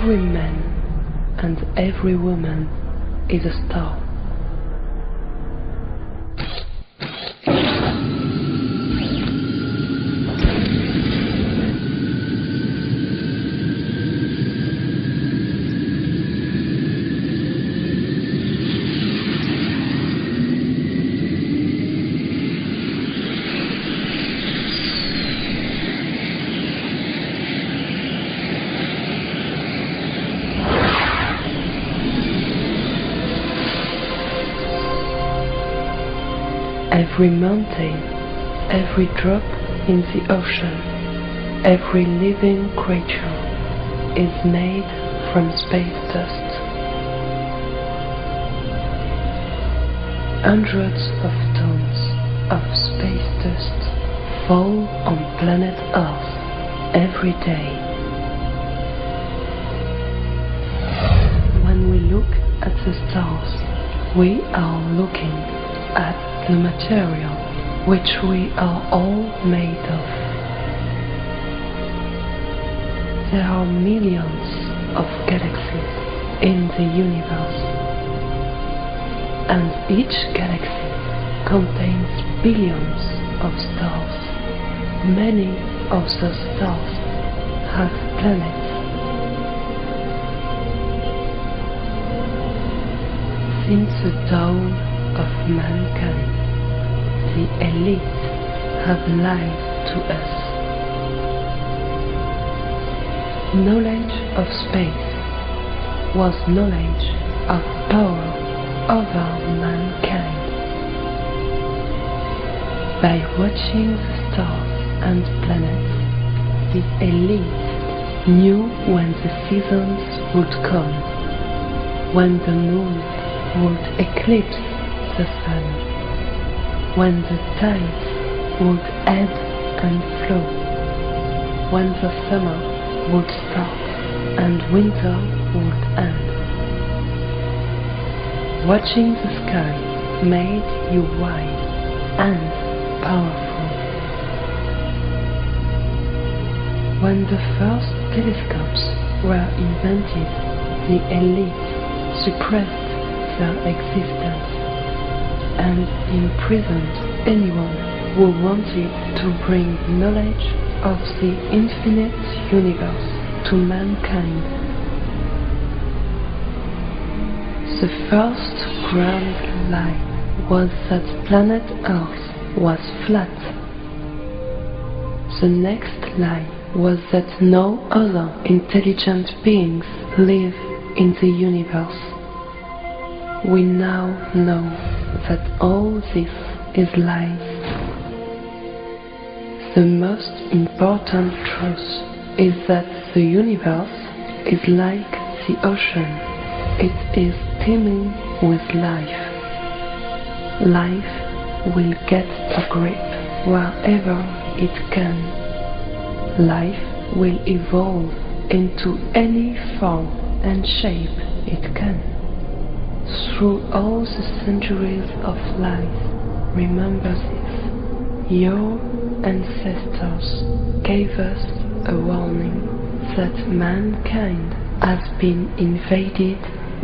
every man and every woman is a star. Every mountain, every drop in the ocean, every living creature is made from space dust. Hundreds of tons of space dust fall on planet Earth every day. When we look at the stars, we are looking at the material which we are all made of. There are millions of galaxies in the universe, and each galaxy contains billions of stars. Many of those stars have planets. Since the dawn of mankind, the elite have lied to us. Knowledge of space was knowledge of power over mankind. By watching the stars and planets, the elite knew when the seasons would come, when the moon would eclipse the sun, when the tides would ebb and flow, when the summer would start and winter would end. Watching the sky made you wise and powerful. When the first telescopes were invented, the elite suppressed their existence and imprisoned anyone who wanted to bring knowledge of the infinite universe to mankind. The first grand lie was that planet Earth was flat. The next lie was that no other intelligent beings live in the universe. We now know that all this is lies. The most important truth is that the universe is like the ocean. It is teeming with life. Life will get a grip wherever it can. Life will evolve into any form and shape it can. Through all the centuries of life, remember this. Your ancestors gave us a warning that mankind has been invaded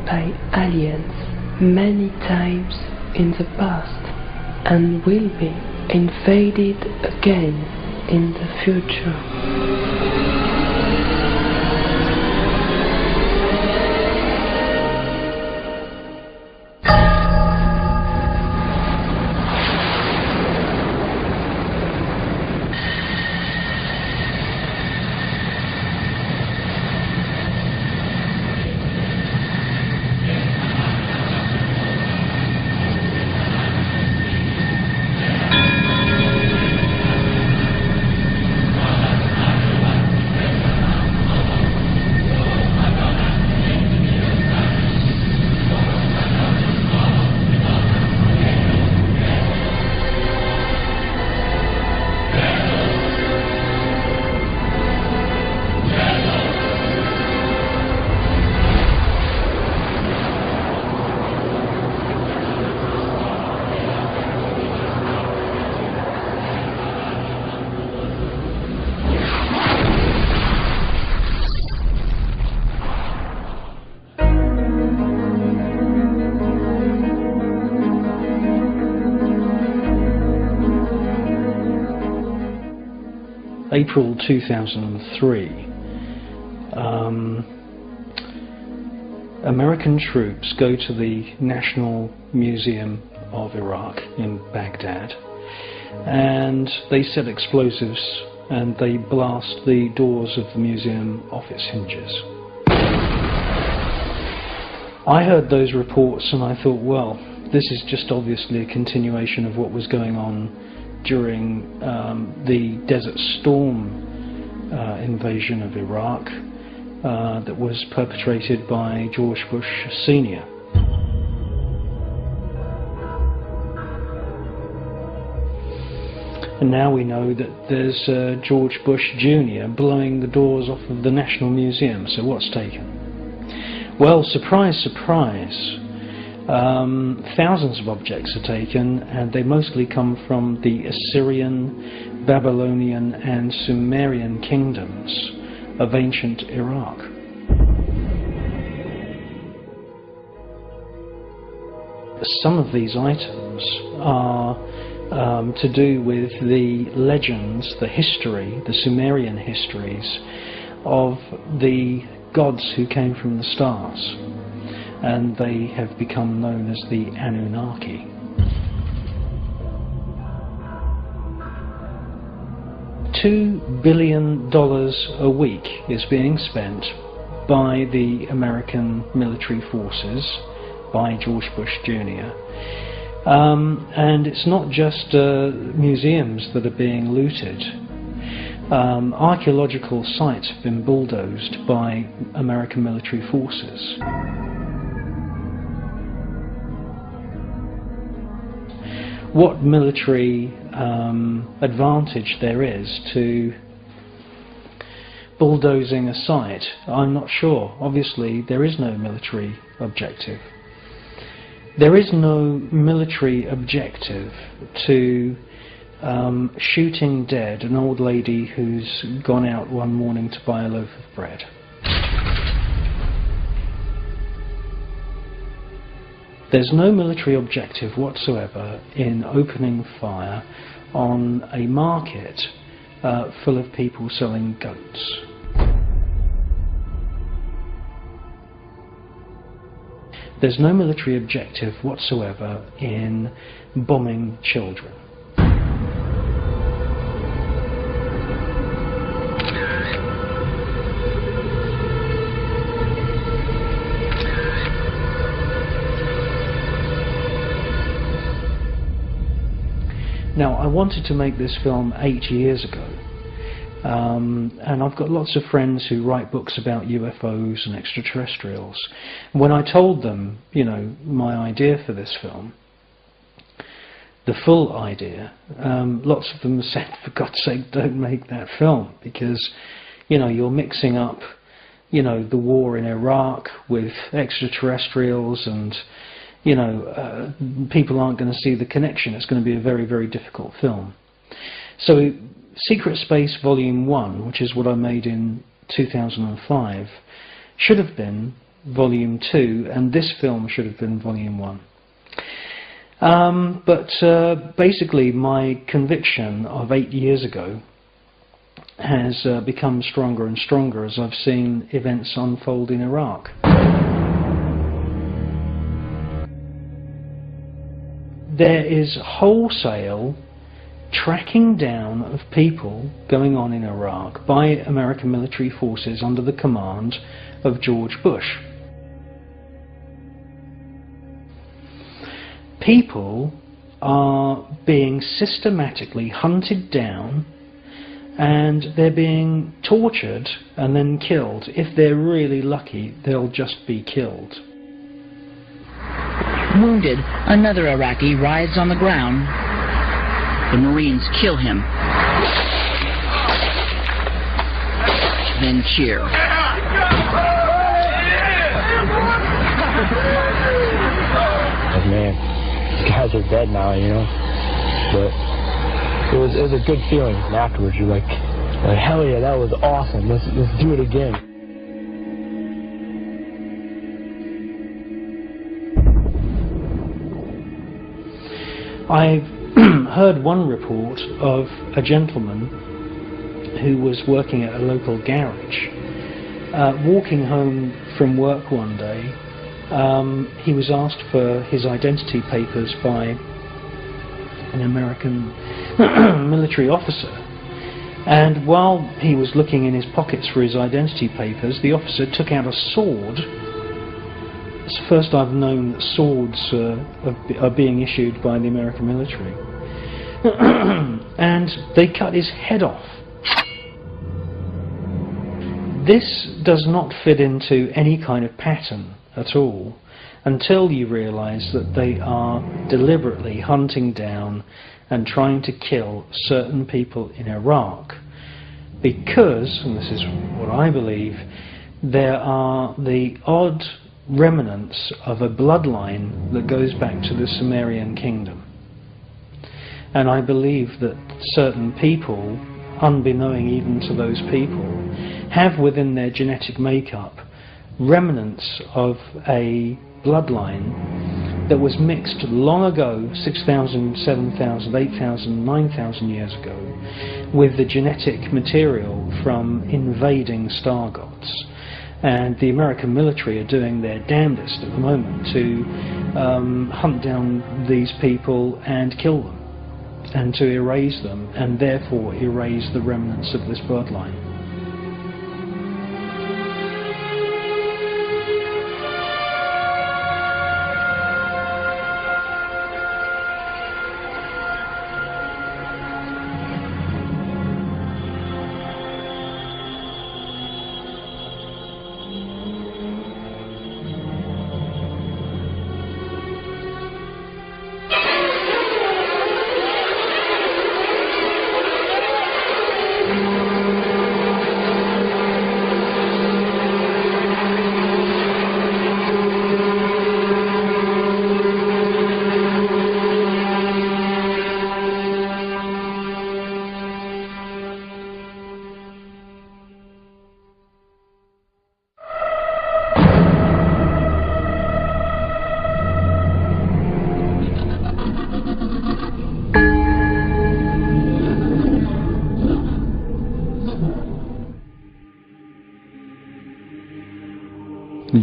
by aliens many times in the past and will be invaded again in the future. April 2003, American troops go to the National Museum of Iraq in Baghdad, and they set explosives and they blast the doors of the museum off its hinges. I heard those reports and I thought, well, this is just obviously a continuation of what was going on during the Desert Storm invasion of Iraq that was perpetrated by George Bush Sr. And now we know that there's George Bush Jr. blowing the doors off of the National Museum. So what's taken? Well, surprise, surprise. Thousands of objects are taken, and they mostly come from the Assyrian, Babylonian and Sumerian kingdoms of ancient Iraq. Some of these items are to do with the legends, the history, the Sumerian histories of the gods who came from the stars, and they have become known as the Annunaki. $2 billion a week is being spent by the American military forces, by George Bush Jr. And it's not just museums that are being looted. Archaeological sites have been bulldozed by American military forces. What military advantage there is to bulldozing a site, I'm not sure. Obviously there is no military objective. There is no military objective to shooting dead an old lady who's gone out one morning to buy a loaf of bread. There's no military objective whatsoever in opening fire on a market full of people selling goats. There's no military objective whatsoever in bombing children. Now, I wanted to make this film 8 years ago, and I've got lots of friends who write books about UFOs and extraterrestrials. When I told them, you know, my idea for this film, the full idea, lots of them said, for God's sake, don't make that film, because, you know, you're mixing up, you know, the war in Iraq with extraterrestrials, and you know, people aren't going to see the connection. It's going to be a very, very difficult film. So Secret Space Volume 1, which is what I made in 2005, should have been Volume 2, and this film should have been Volume 1. But basically my conviction of 8 years ago has become stronger and stronger as I've seen events unfold in Iraq. There is wholesale tracking down of people going on in Iraq by American military forces under the command of George Bush. People are being systematically hunted down, and they're being tortured and then killed. If they're really lucky, they'll just be killed. Wounded, another Iraqi writhes on the ground. The Marines kill him, then cheer. Like, man, these guys are dead now, you know. But it was a good feeling. And afterwards, you're like hell yeah, that was awesome. Let's do it again. I've heard one report of a gentleman who was working at a local garage. Walking home from work one day, he was asked for his identity papers by an American military officer, and while he was looking in his pockets for his identity papers, the officer took out a sword. It's the first I've known that swords are being issued by the American military. And they cut his head off. This does not fit into any kind of pattern at all, until you realise that they are deliberately hunting down and trying to kill certain people in Iraq, because, and this is what I believe, there are the odd remnants of a bloodline that goes back to the Sumerian kingdom. And I believe that certain people, unbeknown even to those people, have within their genetic makeup remnants of a bloodline that was mixed long ago, 6,000, 7,000, 8,000, 9,000 years ago, with the genetic material from invading star gods. And the American military are doing their damnedest at the moment to hunt down these people and kill them, and to erase them, and therefore erase the remnants of this bloodline.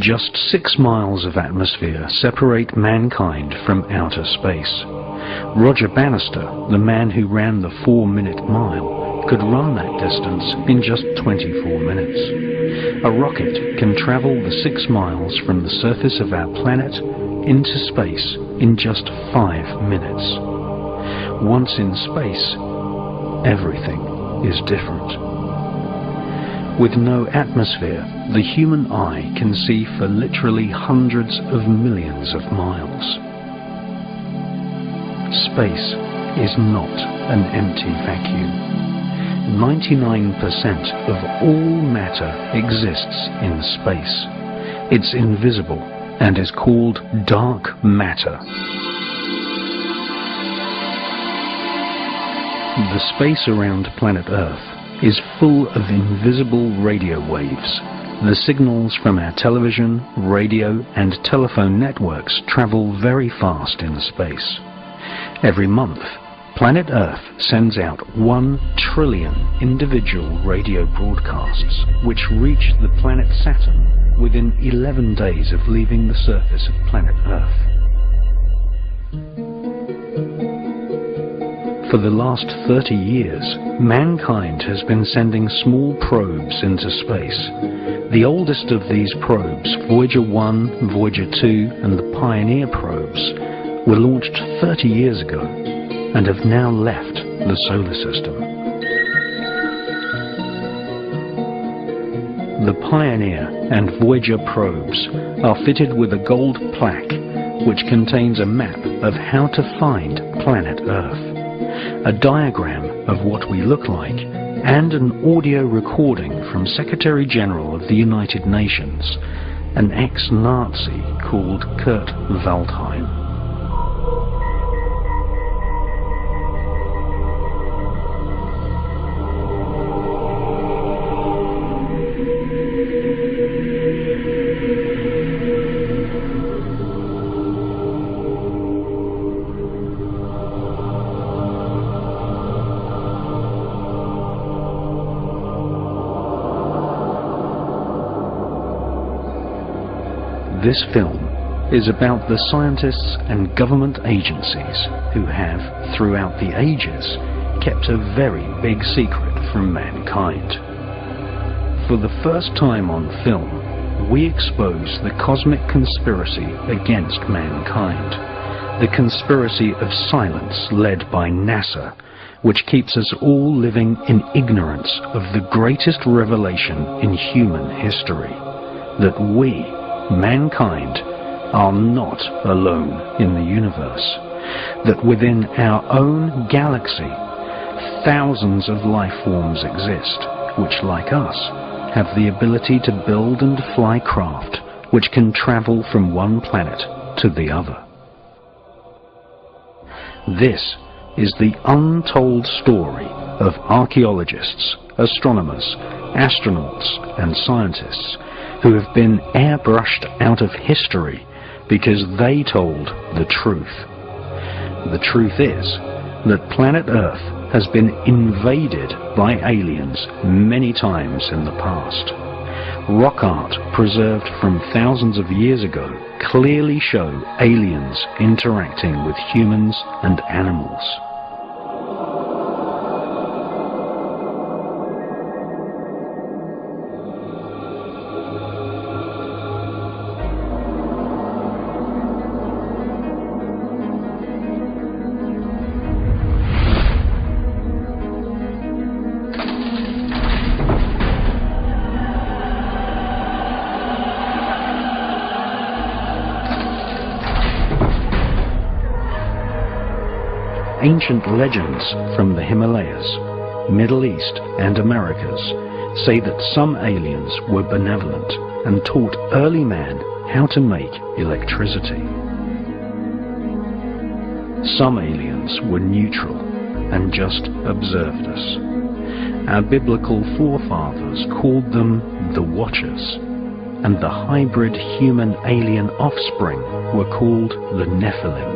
Just 6 miles of atmosphere separate mankind from outer space. Roger Bannister, the man who ran the 4-minute mile, could run that distance in just 24 minutes. A rocket can travel the 6 miles from the surface of our planet into space in just 5 minutes. Once in space, everything is different. With no atmosphere, the human eye can see for literally hundreds of millions of miles. Space is not an empty vacuum. 99% of all matter exists in space. It's invisible and is called dark matter. The space around planet Earth is full of invisible radio waves. The signals from our television, radio and telephone networks travel very fast in space. Every month, planet Earth sends out 1 trillion individual radio broadcasts, which reach the planet Saturn within 11 days of leaving the surface of planet Earth. For the last 30 years, mankind has been sending small probes into space. The oldest of these probes, Voyager 1, Voyager 2 and the Pioneer probes, were launched 30 years ago and have now left the solar system. The Pioneer and Voyager probes are fitted with a gold plaque which contains a map of how to find planet Earth, a diagram of what we look like, and an audio recording from Secretary General of the United Nations, an ex-Nazi called Kurt Waldheim. This film is about the scientists and government agencies who have, throughout the ages, kept a very big secret from mankind. For the first time on film, we expose the cosmic conspiracy against mankind, the conspiracy of silence led by NASA, which keeps us all living in ignorance of the greatest revelation in human history, that we, mankind, are not alone in the universe, that within our own galaxy, thousands of life forms exist, which, like us, have the ability to build and fly craft which can travel from one planet to the other. This is the untold story of archaeologists, astronomers, astronauts, and scientists who have been airbrushed out of history because they told the truth. The truth is that planet Earth has been invaded by aliens many times in the past. Rock art preserved from thousands of years ago clearly show aliens interacting with humans and animals. Ancient legends from the Himalayas, Middle East and Americas say that some aliens were benevolent and taught early man how to make electricity. Some aliens were neutral and just observed us. Our biblical forefathers called them the Watchers, and the hybrid human-alien offspring were called the Nephilim.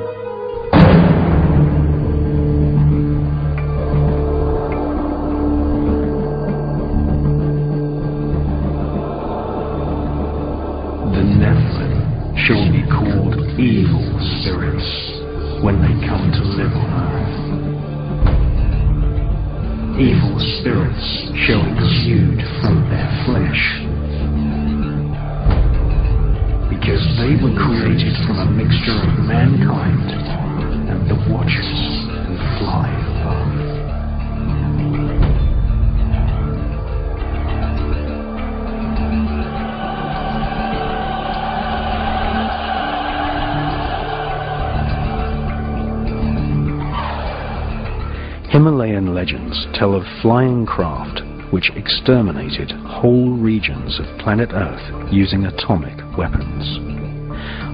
Shall be called evil spirits when they come to live on earth. Evil spirits shall exude from their flesh, because they were created from a mixture of mankind and the Watchers who fly above. Himalayan legends tell of flying craft which exterminated whole regions of planet Earth using atomic weapons.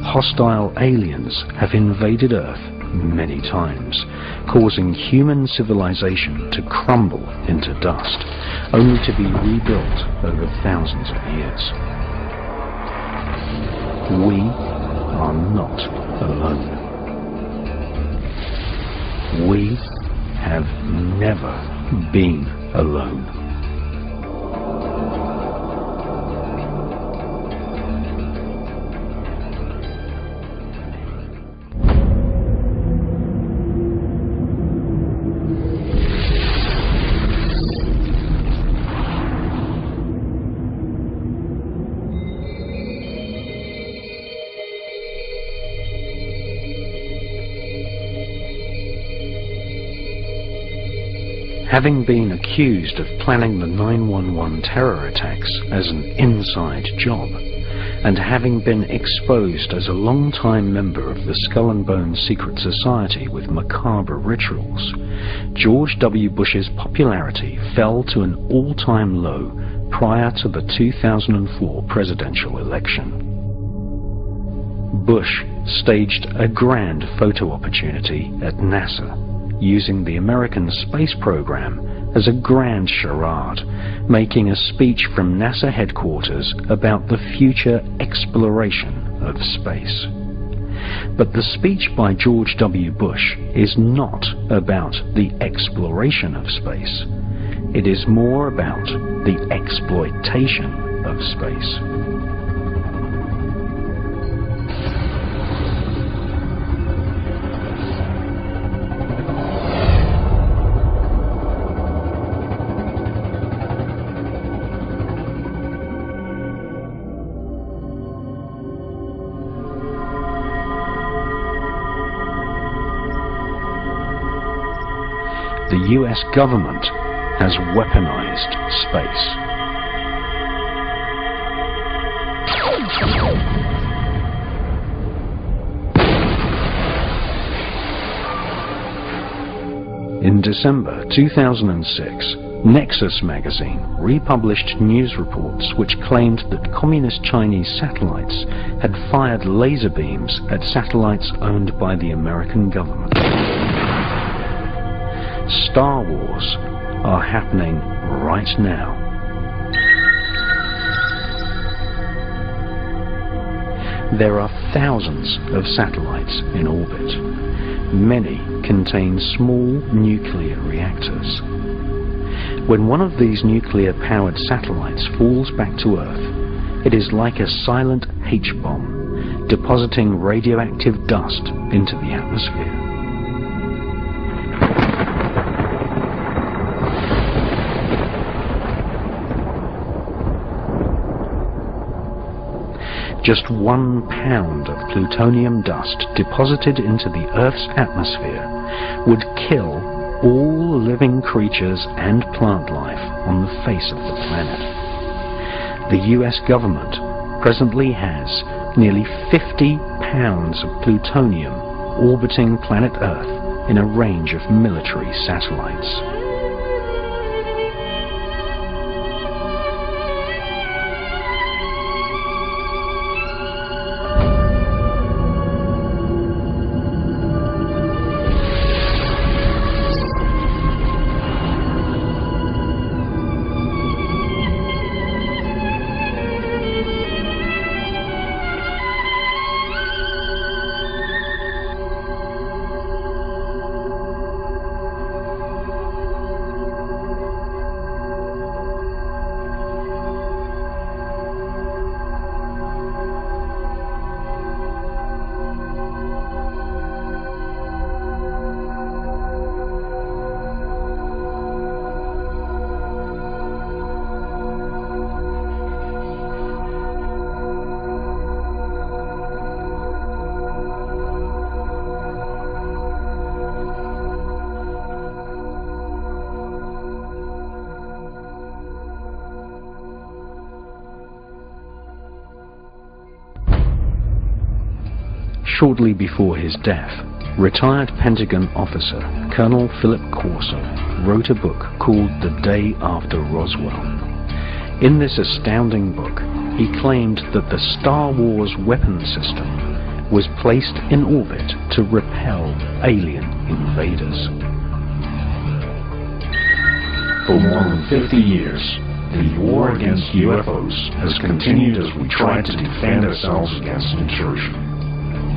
Hostile aliens have invaded Earth many times, causing human civilization to crumble into dust, only to be rebuilt over thousands of years. We are not alone. We have never been alone. Having been accused of planning the 9/11 terror attacks as an inside job, and having been exposed as a long-time member of the Skull and Bones secret society with macabre rituals, George W. Bush's popularity fell to an all-time low prior to the 2004 presidential election. Bush staged a grand photo opportunity at NASA, using the American space program as a grand charade, making a speech from NASA headquarters about the future exploration of space. But the speech by George W. Bush is not about the exploration of space. It is more about the exploitation of space. the US government has weaponized space. In December 2006, Nexus magazine republished news reports which claimed that communist Chinese satellites had fired laser beams at satellites owned by the American government. Star Wars are happening right now. There are thousands of satellites in orbit. Many contain small nuclear reactors. When one of these nuclear-powered satellites falls back to Earth, it is like a silent H-bomb, depositing radioactive dust into the atmosphere. Just 1 pound of plutonium dust deposited into the Earth's atmosphere would kill all living creatures and plant life on the face of the planet. The US government presently has nearly 50 pounds of plutonium orbiting planet Earth in a range of military satellites. Shortly before his death, retired Pentagon officer Colonel Philip Corso wrote a book called The Day After Roswell. In this astounding book, he claimed that the Star Wars weapon system was placed in orbit to repel alien invaders. For more than 50 years, the war against UFOs has continued as we try to defend ourselves against intrusion.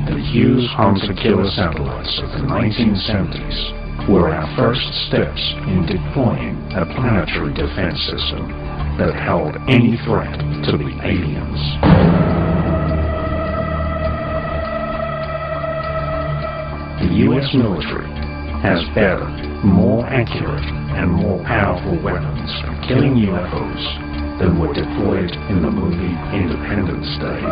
The Hughes hunter-killer satellites of the 1970s were our first steps in deploying a planetary defense system that held any threat to the aliens. The US military has better, more accurate, and more powerful weapons for killing UFOs than were deployed in the movie Independence Day.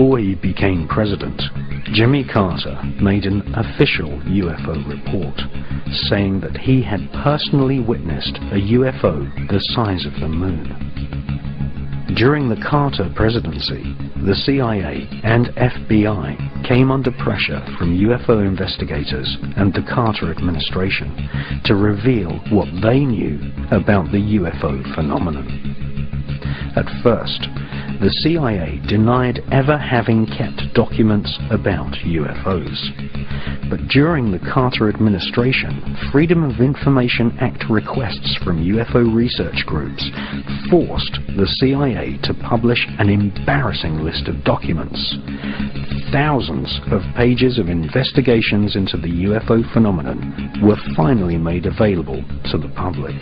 Before he became president, Jimmy Carter made an official UFO report saying that he had personally witnessed a UFO the size of the moon. During the Carter presidency, the CIA and FBI came under pressure from UFO investigators and the Carter administration to reveal what they knew about the UFO phenomenon. At first, the CIA denied ever having kept documents about UFOs. But during the Carter administration, Freedom of Information Act requests from UFO research groups forced the CIA to publish an embarrassing list of documents. Thousands of pages of investigations into the UFO phenomenon were finally made available to the public.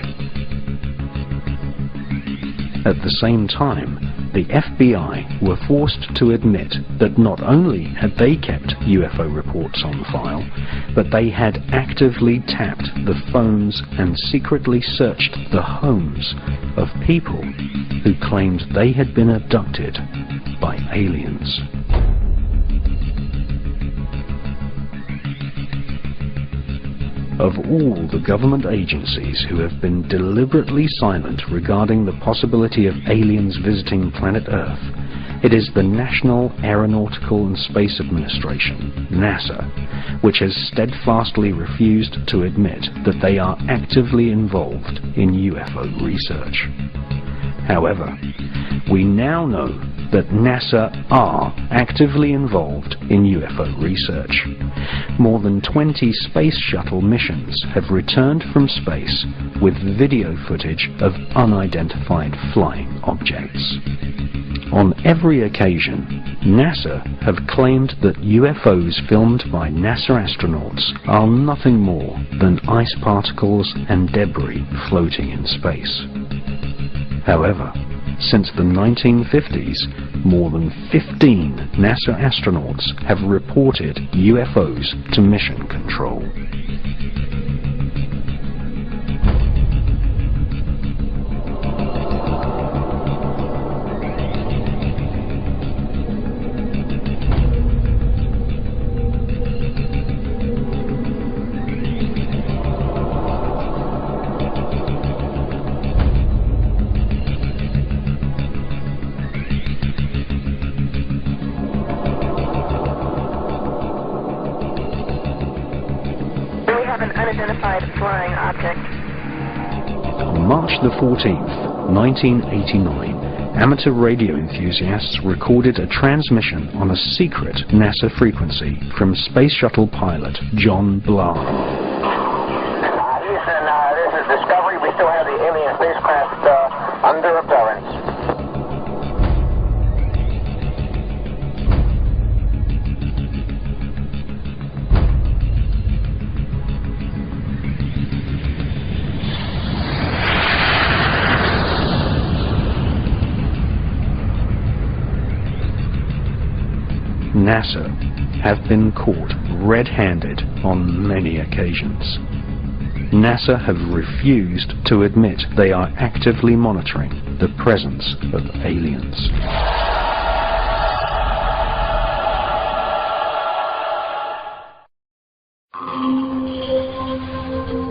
At the same time, the FBI were forced to admit that not only had they kept UFO reports on file, but they had actively tapped the phones and secretly searched the homes of people who claimed they had been abducted by aliens. Of all the government agencies who have been deliberately silent regarding the possibility of aliens visiting planet Earth, it is the National Aeronautical and Space Administration, NASA, which has steadfastly refused to admit that they are actively involved in UFO research. However, we now know that NASA are actively involved in UFO research. More than 20 space shuttle missions have returned from space with video footage of unidentified flying objects. On every occasion, NASA have claimed that UFOs filmed by NASA astronauts are nothing more than ice particles and debris floating in space. However, since the 1950s, more than 15 NASA astronauts have reported UFOs to mission control. Flying object. On March the 14th, 1989, amateur radio enthusiasts recorded a transmission on a secret NASA frequency from Space Shuttle pilot John Blah. Houston, this is Discovery. We still have the alien spacecraft under absorbance. NASA have been caught red-handed on many occasions. NASA have refused to admit they are actively monitoring the presence of aliens.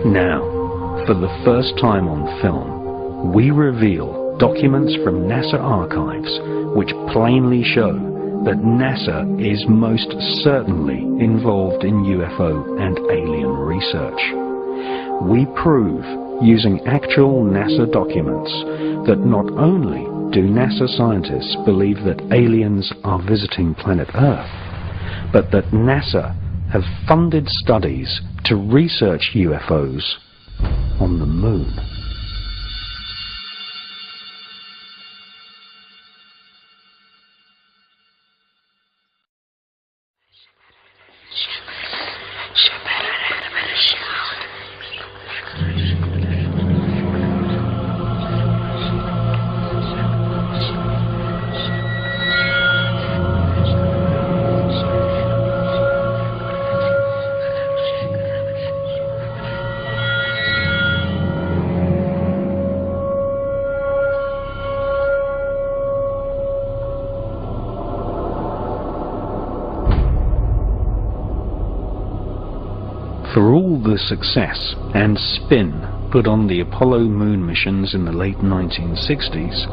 Now, for the first time on film, we reveal documents from NASA archives which plainly show that NASA is most certainly involved in UFO and alien research. We prove, using actual NASA documents, that not only do NASA scientists believe that aliens are visiting planet Earth, but that NASA have funded studies to research UFOs on the Moon. For all the success and spin put on the Apollo moon missions in the late 1960s,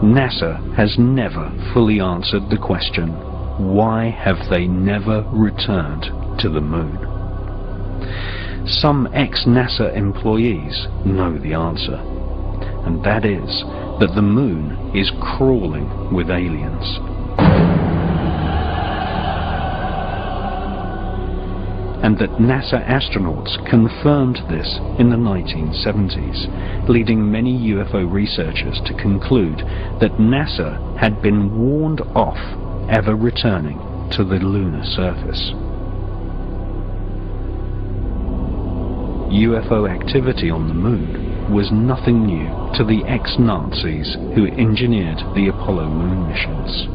NASA has never fully answered the question, why have they never returned to the moon? Some ex-NASA employees know the answer, and that is that the moon is crawling with aliens. And that NASA astronauts confirmed this in the 1970s, leading many UFO researchers to conclude that NASA had been warned off ever returning to the lunar surface. UFO activity on the moon was nothing new to the ex-Nazis who engineered the Apollo moon missions.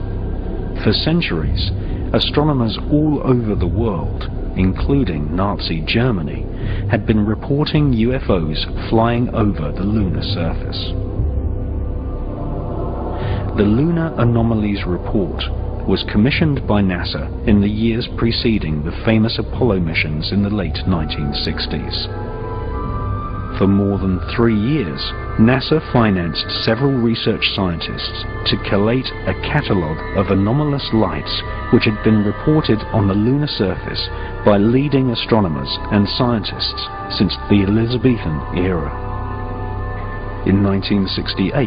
For centuries, astronomers all over the world, including Nazi Germany, had been reporting UFOs flying over the lunar surface. The Lunar Anomalies Report was commissioned by NASA in the years preceding the famous Apollo missions in the late 1960s. For more than 3 years, NASA financed several research scientists to collate a catalogue of anomalous lights which had been reported on the lunar surface by leading astronomers and scientists since the Elizabethan era. In 1968,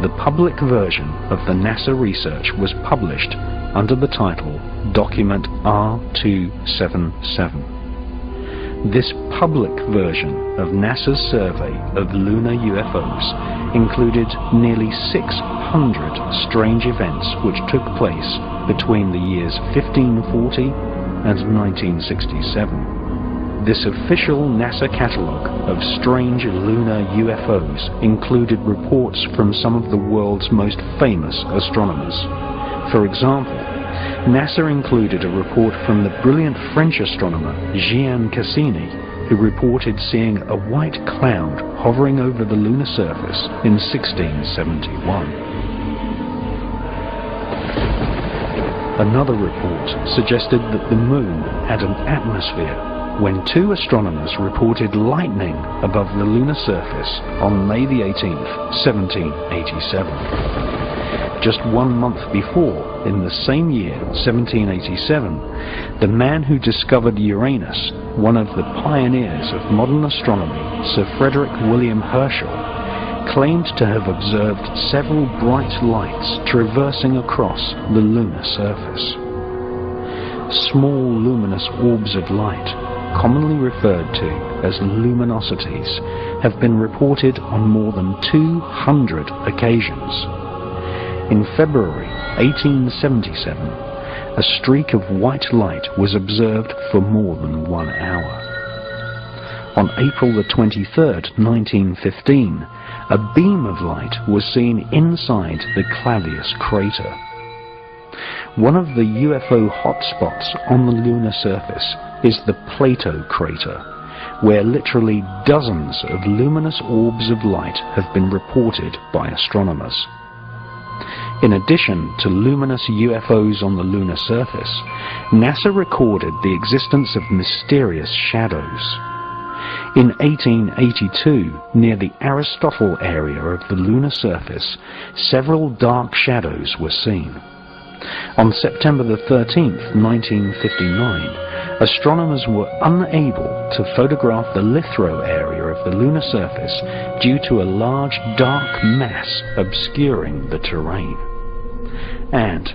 the public version of the NASA research was published under the title Document R277. This public version of NASA's survey of lunar UFOs included nearly 600 strange events which took place between the years 1540 and 1967. This official NASA catalogue of strange lunar UFOs included reports from some of the world's most famous astronomers. For example, NASA included a report from the brilliant French astronomer Jean Cassini, who reported seeing a white cloud hovering over the lunar surface in 1671. Another report suggested that the moon had an atmosphere when 2 astronomers reported lightning above the lunar surface on May the 18th, 1787. Just 1 month before, in the same year, 1787, the man who discovered Uranus, one of the pioneers of modern astronomy, Sir Frederick William Herschel, claimed to have observed several bright lights traversing across the lunar surface. Small luminous orbs of light, commonly referred to as luminosities, have been reported on more than 200 occasions. In February 1877, a streak of white light was observed for more than 1 hour. On April the 23rd, 1915, a beam of light was seen inside the Clavius crater. One of the UFO hotspots on the lunar surface is the Plato crater, where literally dozens of luminous orbs of light have been reported by astronomers. In addition to luminous UFOs on the lunar surface, NASA recorded the existence of mysterious shadows. In 1882, near the Aristotle area of the lunar surface, several dark shadows were seen. On September the 13th, 1959, astronomers were unable to photograph the lithosphere area of the lunar surface due to a large dark mass obscuring the terrain. And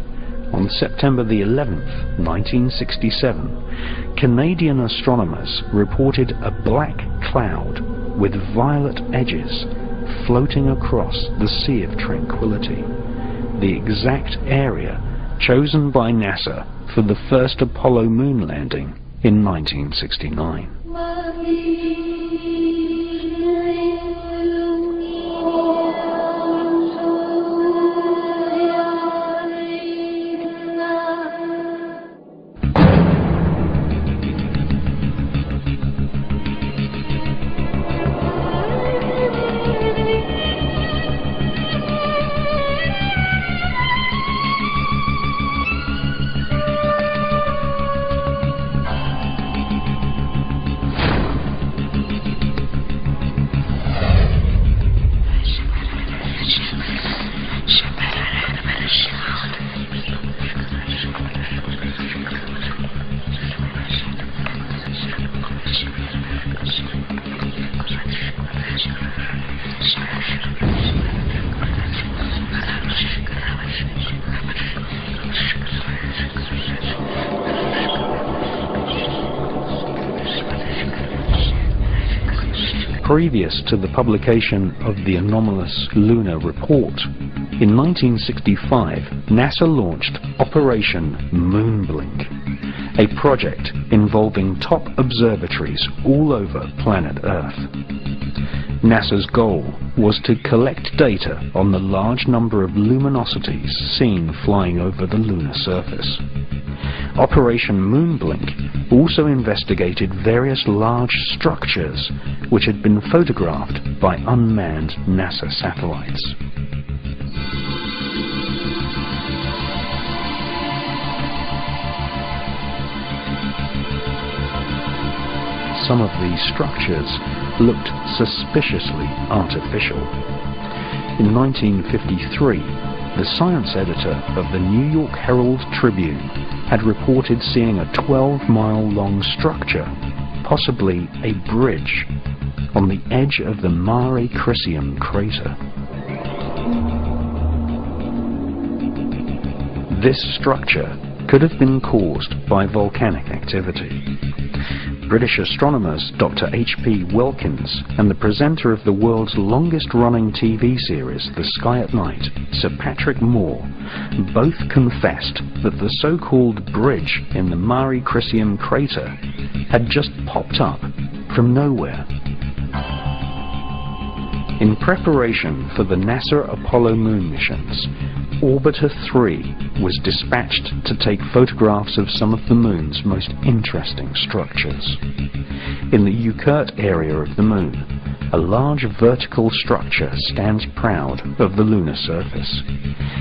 on September the 11th, 1967, Canadian astronomers reported a black cloud with violet edges floating across the Sea of Tranquility, the exact area chosen by NASA for the first Apollo moon landing in 1969. Previous to the publication of the anomalous lunar report, in 1965, NASA launched Operation Moonblink, a project involving top observatories all over planet Earth. NASA's goal was to collect data on the large number of luminosities seen flying over the lunar surface. Operation Moonblink also investigated various large structures which had been photographed by unmanned NASA satellites. Some of these structures looked suspiciously artificial. In 1953, the science editor of the New York Herald Tribune had reported seeing a 12-mile-long structure, possibly a bridge, on the edge of the Mare Crisium crater. This structure could have been caused by volcanic activity. British astronomers Dr. H.P. Wilkins and the presenter of the world's longest-running TV series, The Sky at Night, Sir Patrick Moore, both confessed that the so-called bridge in the Mare Crisium crater had just popped up from nowhere. In preparation for the NASA Apollo moon missions, Orbiter 3 was dispatched to take photographs of some of the moon's most interesting structures. In the Ukurt area of the moon, a large vertical structure stands proud of the lunar surface.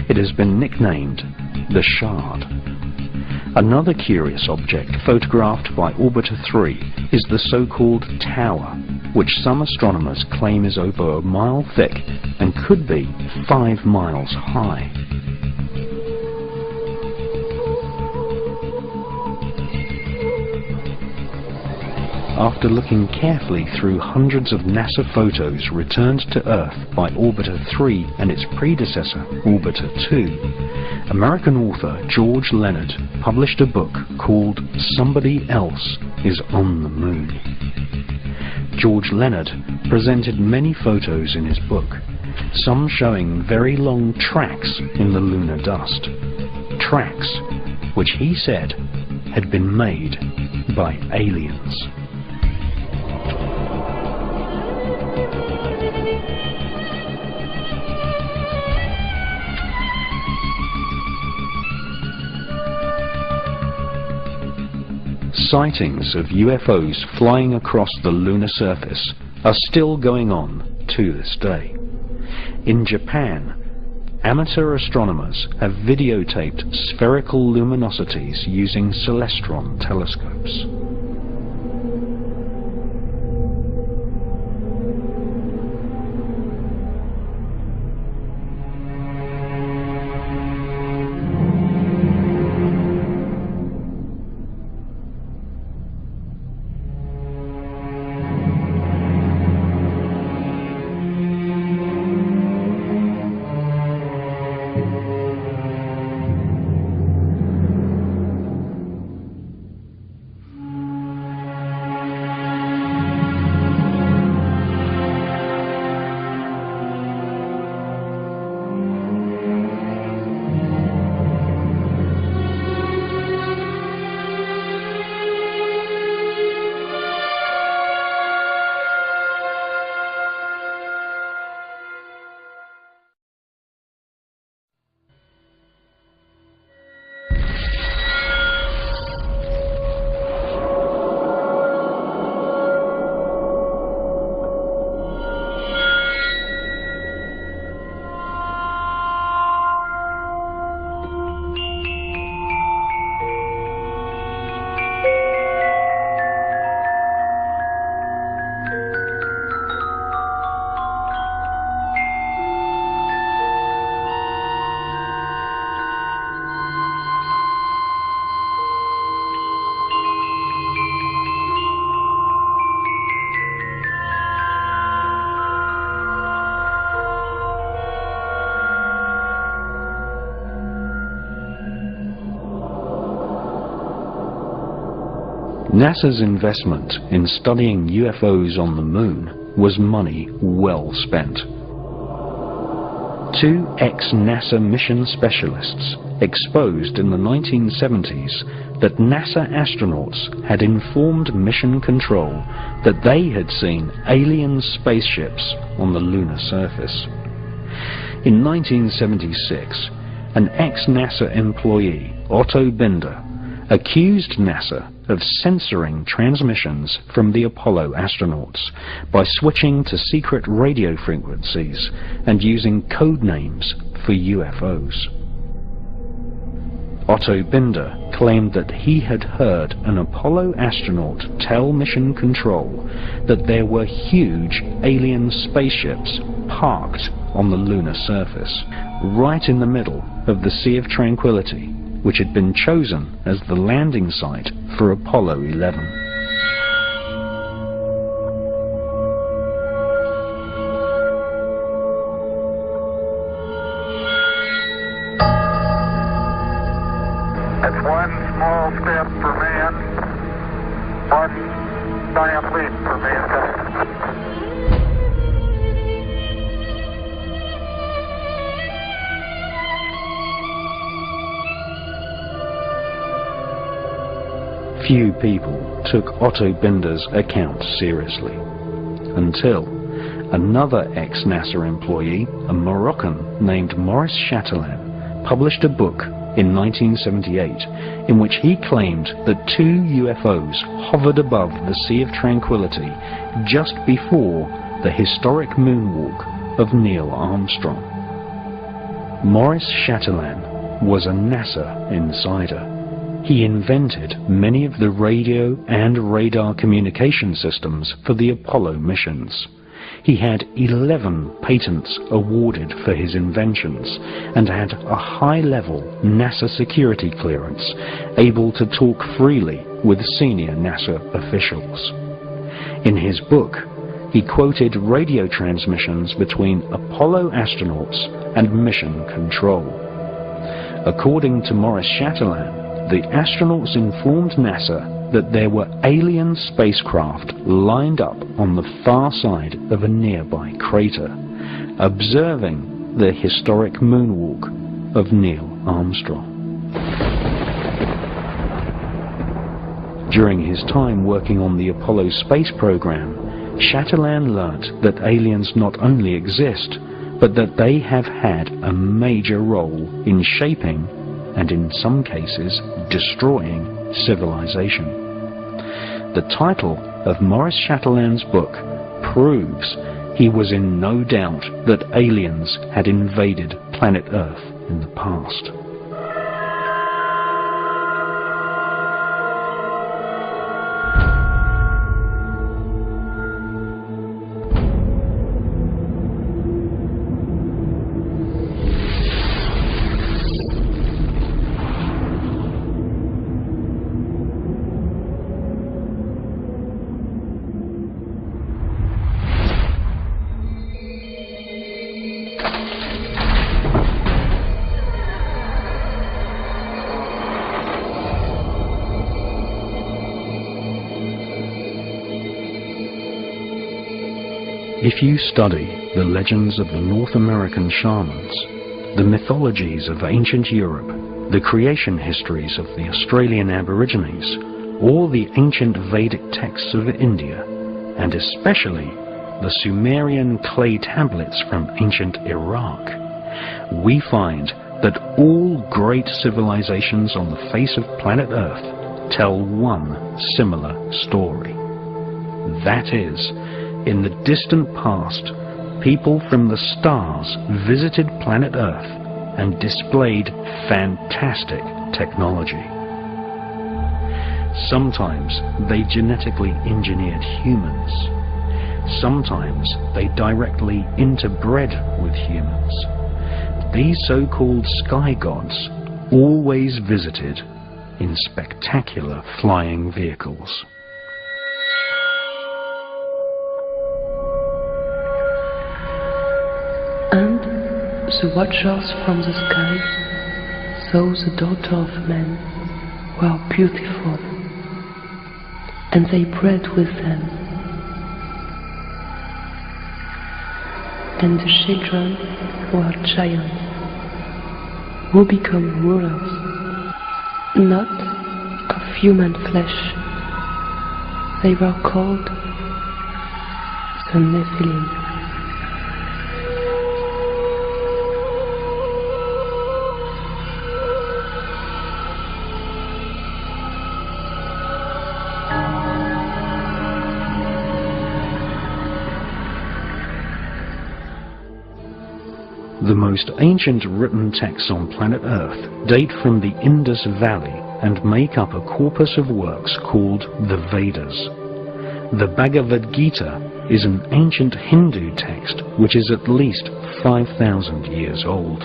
It has been nicknamed the Shard. Another curious object photographed by Orbiter 3 is the so-called Tawa, which some astronomers claim is over a mile thick and could be 5 miles high. After looking carefully through hundreds of NASA photos returned to Earth by Orbiter 3 and its predecessor, Orbiter 2, American author George Leonard published a book called Somebody Else is on the Moon. George Leonard presented many photos in his book, some showing very long tracks in the lunar dust. Tracks which he said had been made by aliens. Sightings of UFOs flying across the lunar surface are still going on to this day. In Japan, amateur astronomers have videotaped spherical luminosities using celestron telescopes. NASA's investment in studying UFOs on the Moon was money well spent. Two ex-NASA mission specialists exposed in the 1970s that NASA astronauts had informed mission control that they had seen alien spaceships on the lunar surface. In 1976, an ex-NASA employee, Otto Binder, accused NASA of censoring transmissions from the Apollo astronauts by switching to secret radio frequencies and using code names for UFOs. Otto Binder claimed that he had heard an Apollo astronaut tell Mission Control that there were huge alien spaceships parked on the lunar surface, right in the middle of the Sea of Tranquility, which had been chosen as the landing site for Apollo 11. It's one small step for man, one giant leap for mankind. Few people took Otto Binder's account seriously, until another ex-NASA employee, a Moroccan named Maurice Chatelain, published a book in 1978 in which he claimed that two UFOs hovered above the Sea of Tranquility just before the historic moonwalk of Neil Armstrong. Maurice Chatelain was a NASA insider. He invented many of the radio and radar communication systems for the Apollo missions. He had 11 patents awarded for his inventions and had a high-level NASA security clearance, able to talk freely with senior NASA officials. In his book, he quoted radio transmissions between Apollo astronauts and Mission Control. According to Maurice Chatelain, the astronauts informed NASA that there were alien spacecraft lined up on the far side of a nearby crater, observing the historic moonwalk of Neil Armstrong. During his time working on the Apollo space program, Chatelain learnt that aliens not only exist, but that they have had a major role in shaping and in some cases destroying civilization. The title of Maurice Chatelain's book proves he was in no doubt that aliens had invaded planet Earth in the past. If you study the legends of the North American shamans, the mythologies of ancient Europe, the creation histories of the Australian Aborigines, or the ancient Vedic texts of India, and especially the Sumerian clay tablets from ancient Iraq, we find that all great civilizations on the face of planet Earth tell one similar story. That is, in the distant past, people from the stars visited planet Earth and displayed fantastic technology. Sometimes they genetically engineered humans. Sometimes they directly interbred with humans. These so-called sky gods always visited in spectacular flying vehicles. And the watchers from the sky saw the daughter of men were beautiful, and they bred with them. and the children were giants, who become rulers, not of human flesh. They were called the Nephilim. The most ancient written texts on planet Earth date from the Indus Valley and make up a corpus of works called the Vedas. The Bhagavad Gita is an ancient Hindu text which is at least 5,000 years old.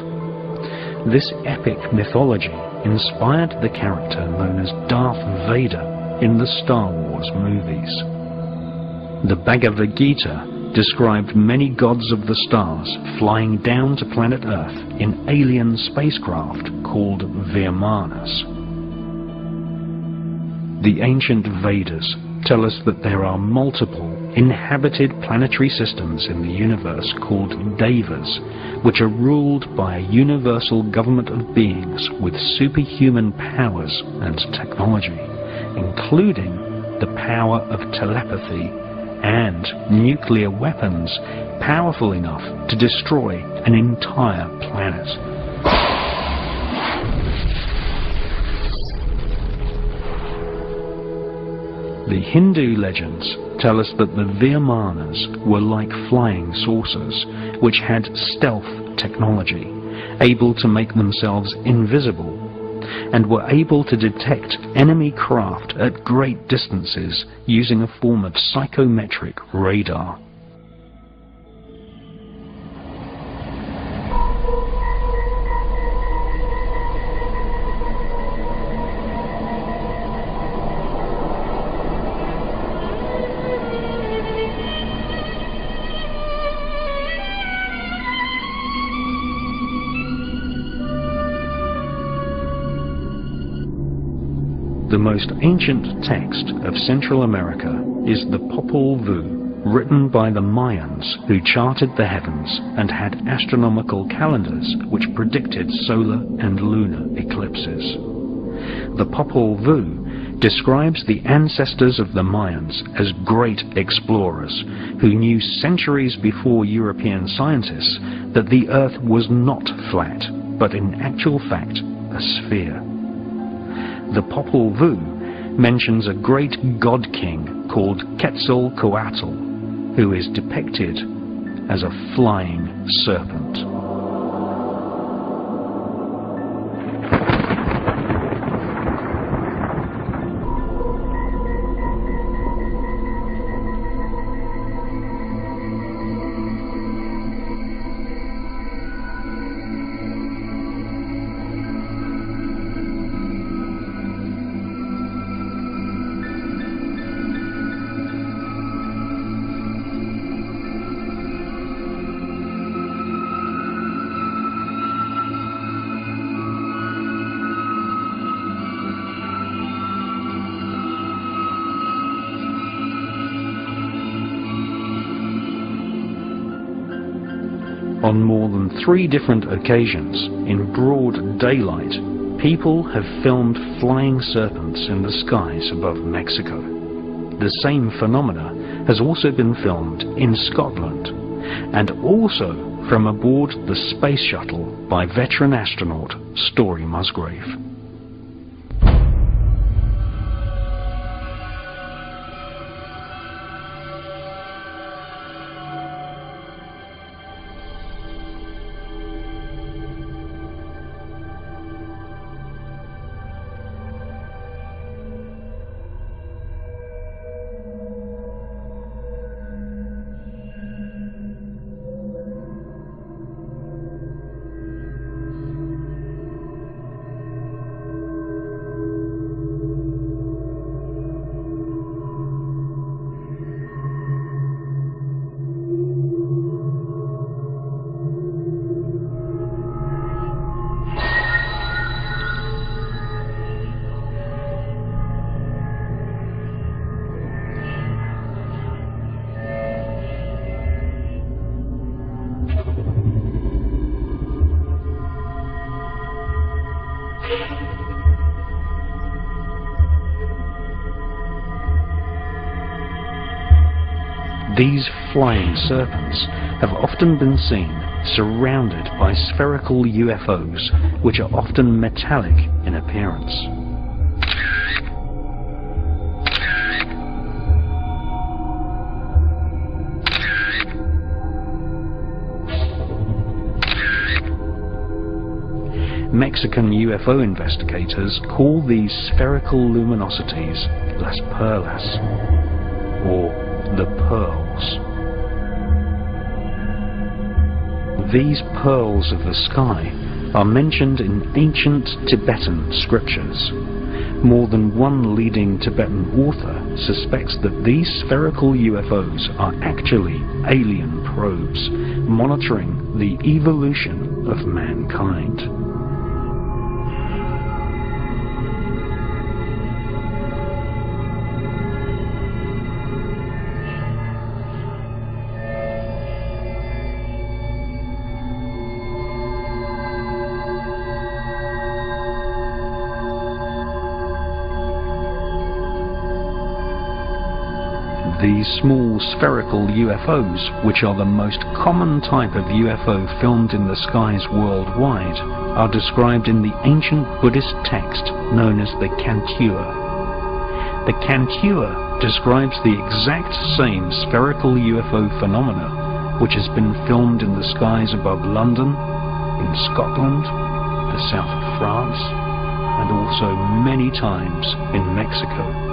This epic mythology inspired the character known as Darth Vader in the Star Wars movies. The Bhagavad Gita described many gods of the stars flying down to planet Earth in alien spacecraft called Vimanas. The ancient Vedas tell us that there are multiple inhabited planetary systems in the universe called Devas, which are ruled by a universal government of beings with superhuman powers and technology, including the power of telepathy and nuclear weapons powerful enough to destroy an entire planet. The Hindu legends tell us that the Vimanas were like flying saucers, which had stealth technology, able to make themselves invisible, and were able to detect enemy craft at great distances using a form of psychometric radar. The most ancient text of Central America is the Popol Vuh, written by the Mayans who charted the heavens and had astronomical calendars which predicted solar and lunar eclipses. The Popol Vuh describes the ancestors of the Mayans as great explorers who knew centuries before European scientists that the Earth was not flat, but in actual fact a sphere. The Popol Vuh mentions a great god king called Quetzalcoatl, who is depicted as a flying serpent. On more than 3 different occasions, in broad daylight, people have filmed flying serpents in the skies above Mexico. The same phenomena has also been filmed in Scotland, and also from aboard the space shuttle by veteran astronaut Story Musgrave. These flying serpents have often been seen surrounded by spherical UFOs, which are often metallic in appearance. Mexican UFO investigators call these spherical luminosities las perlas, or the pearls. These pearls of the sky are mentioned in ancient Tibetan scriptures. More than one leading Tibetan author suspects that these spherical UFOs are actually alien probes monitoring the evolution of mankind. These small spherical UFOs, which are the most common type of UFO filmed in the skies worldwide, are described in the ancient Buddhist text known as the Cantua. The Cantua describes the exact same spherical UFO phenomena which has been filmed in the skies above London, in Scotland, the south of France, and also many times in Mexico.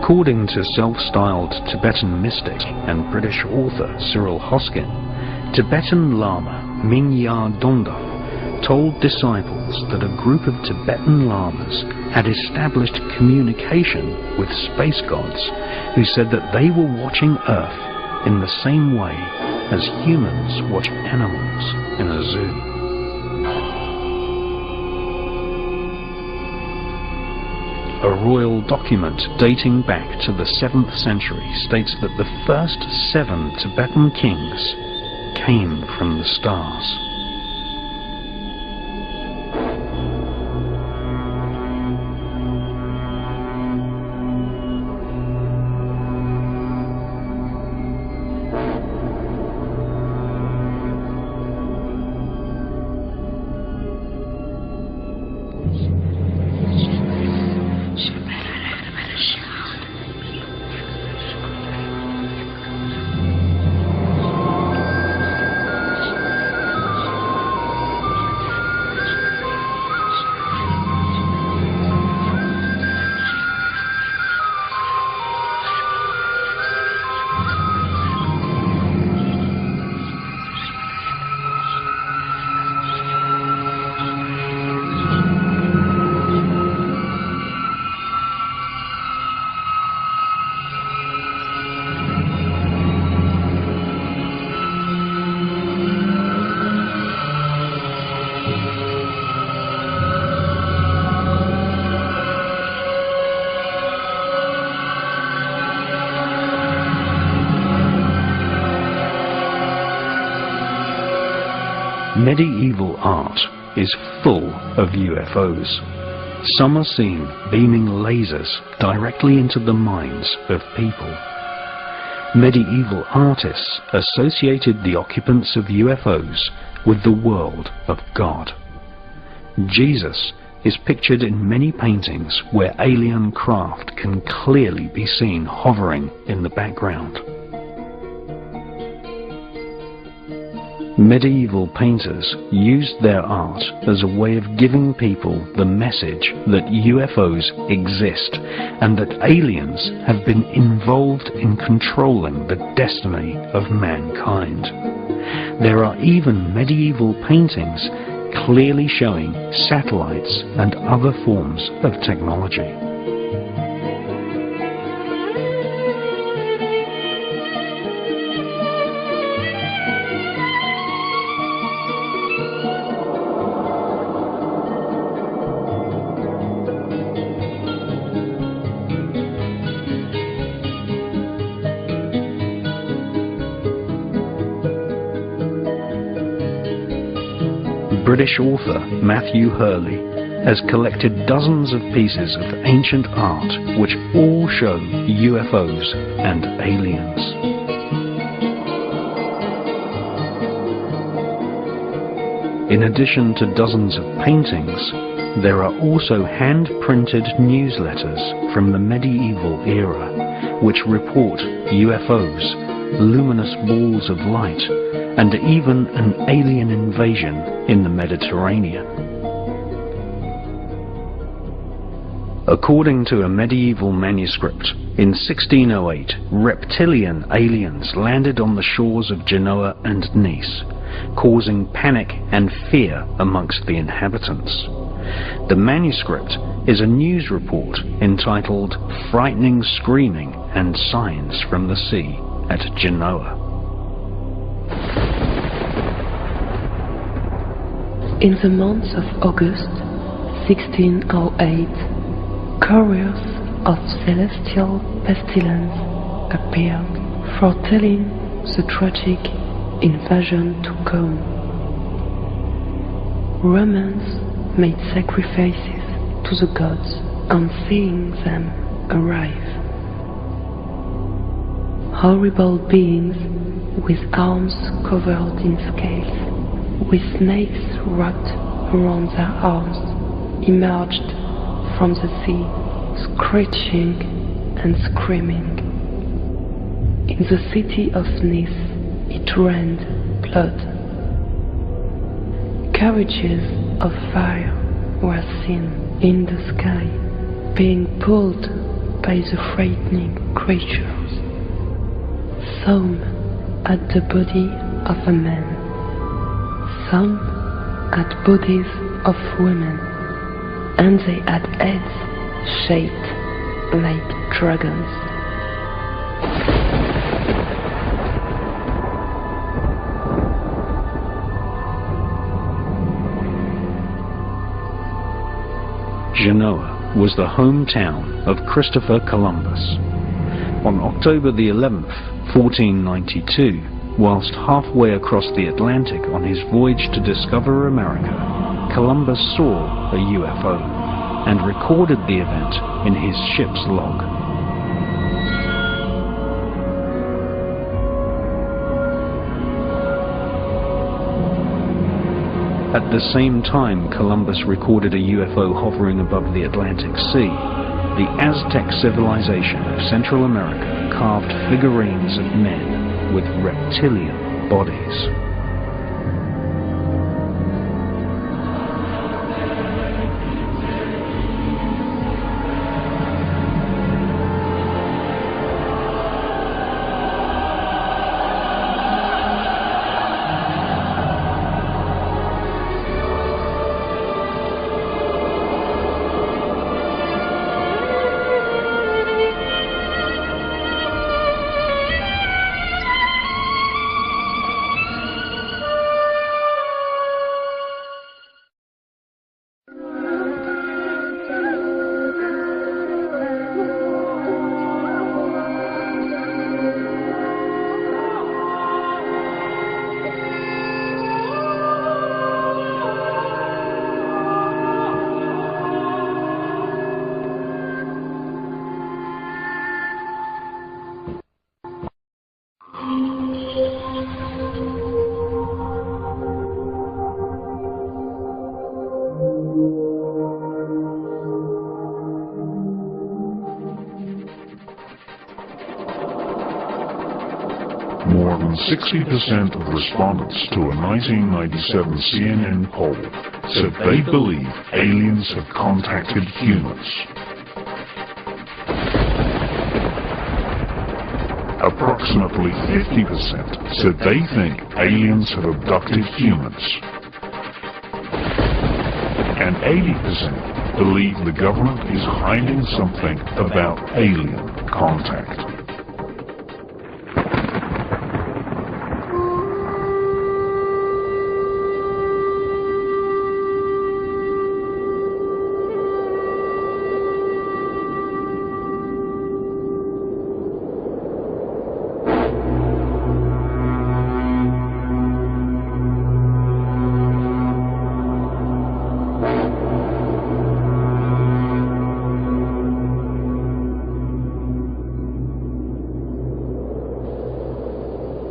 According to self-styled Tibetan mystic and British author Cyril Hoskin, Tibetan Lama Minya Donda told disciples that a group of Tibetan lamas had established communication with space gods who said that they were watching Earth in the same way as humans watch animals in a zoo. A royal document dating back to the 7th century states that the first 7 Tibetan kings came from the stars. Medieval art is full of UFOs. Some are seen beaming lasers directly into the minds of people. Medieval artists associated the occupants of UFOs with the world of God. Jesus is pictured in many paintings where alien craft can clearly be seen hovering in the background. Medieval painters used their art as a way of giving people the message that UFOs exist and that aliens have been involved in controlling the destiny of mankind. There are even medieval paintings clearly showing satellites and other forms of technology. British author Matthew Hurley has collected dozens of pieces of ancient art which all show UFOs and aliens. In addition to dozens of paintings, there are also hand-printed newsletters from the medieval era which report UFOs, luminous balls of light, and even an alien invasion in the Mediterranean. According to a medieval manuscript, in 1608, reptilian aliens landed on the shores of Genoa and Nice, causing panic and fear amongst the inhabitants. The manuscript is a news report entitled "Frightening Screaming and Signs from the Sea at Genoa." In the month of August 1608, couriers of celestial pestilence appeared, foretelling the tragic invasion to come. Romans made sacrifices to the gods on seeing them arrive. Horrible beings with arms covered in scales, with snakes wrapped around their arms, emerged from the sea, screeching and screaming. In the city of Nice, it rained blood. Carriages of fire were seen in the sky, being pulled by the frightening creatures. Some had the body of a man, some had bodies of women, and they had heads shaped like dragons. Genoa was the hometown of Christopher Columbus. On October the 11th, 1492, whilst halfway across the Atlantic on his voyage to discover America, Columbus saw a UFO and recorded the event in his ship's log. At the same time Columbus recorded a UFO hovering above the Atlantic Sea, the Aztec civilization of Central America carved figurines of men with reptilian bodies. More than 60% of respondents to a 1997 CNN poll said they believe aliens have contacted humans. Approximately 50% said they think aliens have abducted humans. And 80% believe the government is hiding something about alien contact.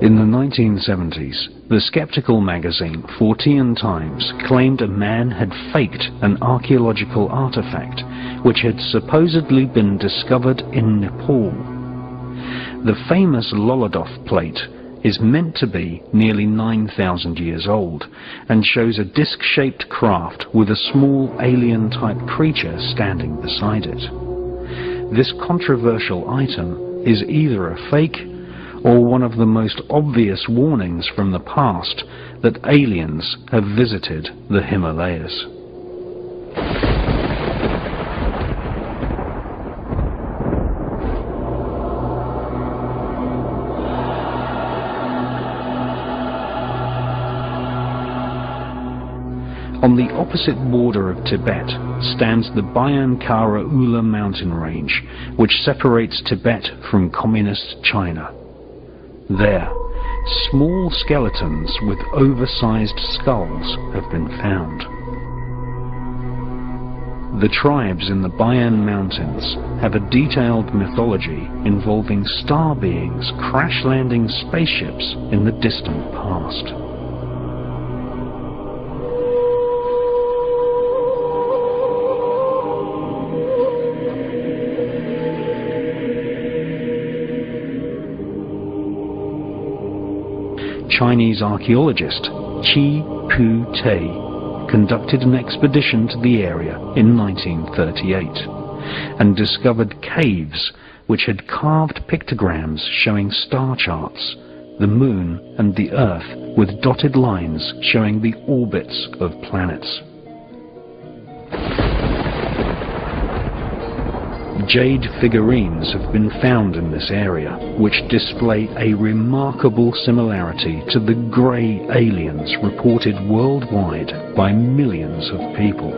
In the 1970s, the skeptical magazine Fortean Times claimed a man had faked an archaeological artifact which had supposedly been discovered in Nepal. The famous Lolodov plate is meant to be nearly 9,000 years old and shows a disc-shaped craft with a small alien-type creature standing beside it. This controversial item is either a fake or one of the most obvious warnings from the past that aliens have visited the Himalayas. On the opposite border of Tibet stands the Bayankara Ula mountain range, which separates Tibet from communist China. There, small skeletons with oversized skulls have been found. The tribes in the Bayan Mountains have a detailed mythology involving star beings crash-landing spaceships in the distant past. Chinese archaeologist Chi Pu Tei conducted an expedition to the area in 1938 and discovered caves which had carved pictograms showing star charts, the moon and the earth with dotted lines showing the orbits of planets. Jade figurines have been found in this area, which display a remarkable similarity to the grey aliens reported worldwide by millions of people.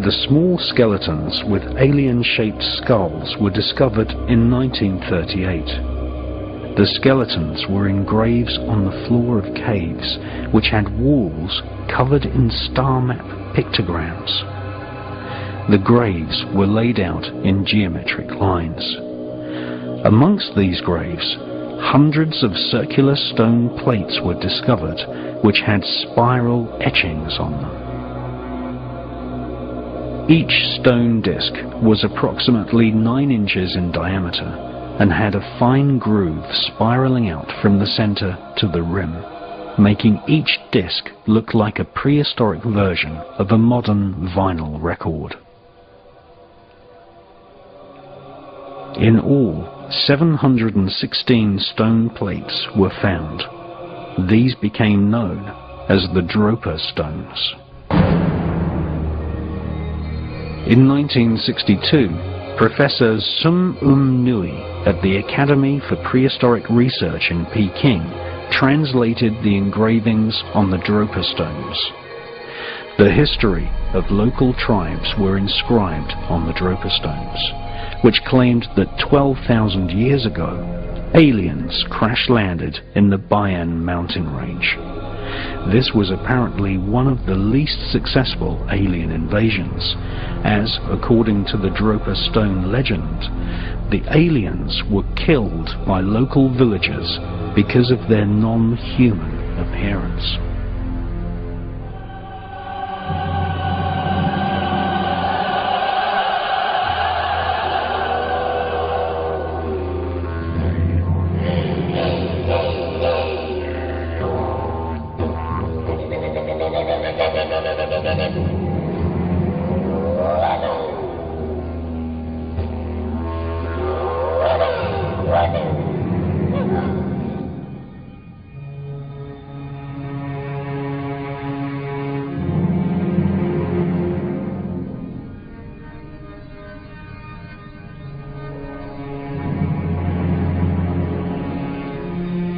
The small skeletons with alien-shaped skulls were discovered in 1938. The skeletons were in graves on the floor of caves, which had walls covered in star map pictograms. The graves were laid out in geometric lines. Amongst these graves, hundreds of circular stone plates were discovered, which had spiral etchings on them. Each stone disc was approximately 9 inches in diameter and had a fine groove spiraling out from the center to the rim, making each disc look like a prehistoric version of a modern vinyl record. In all, 716 stone plates were found. These became known as the Dropa stones. In 1962, Professor Sun Nui at the Academy for Prehistoric Research in Peking translated the engravings on the Dropa stones. The history of local tribes were inscribed on the Dropa stones, which claimed that 12,000 years ago, aliens crash-landed in the Bayan mountain range. This was apparently one of the least successful alien invasions, as, according to the Dropa stone legend, the aliens were killed by local villagers because of their non-human appearance.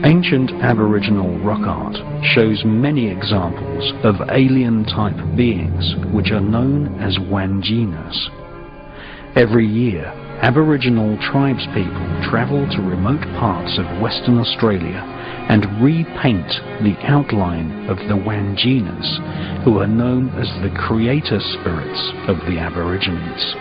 Ancient Aboriginal rock art shows many examples of alien-type beings which are known as Wanjinas. Every year, Aboriginal tribespeople travel to remote parts of Western Australia and repaint the outline of the Wanjinas, who are known as the creator spirits of the Aborigines.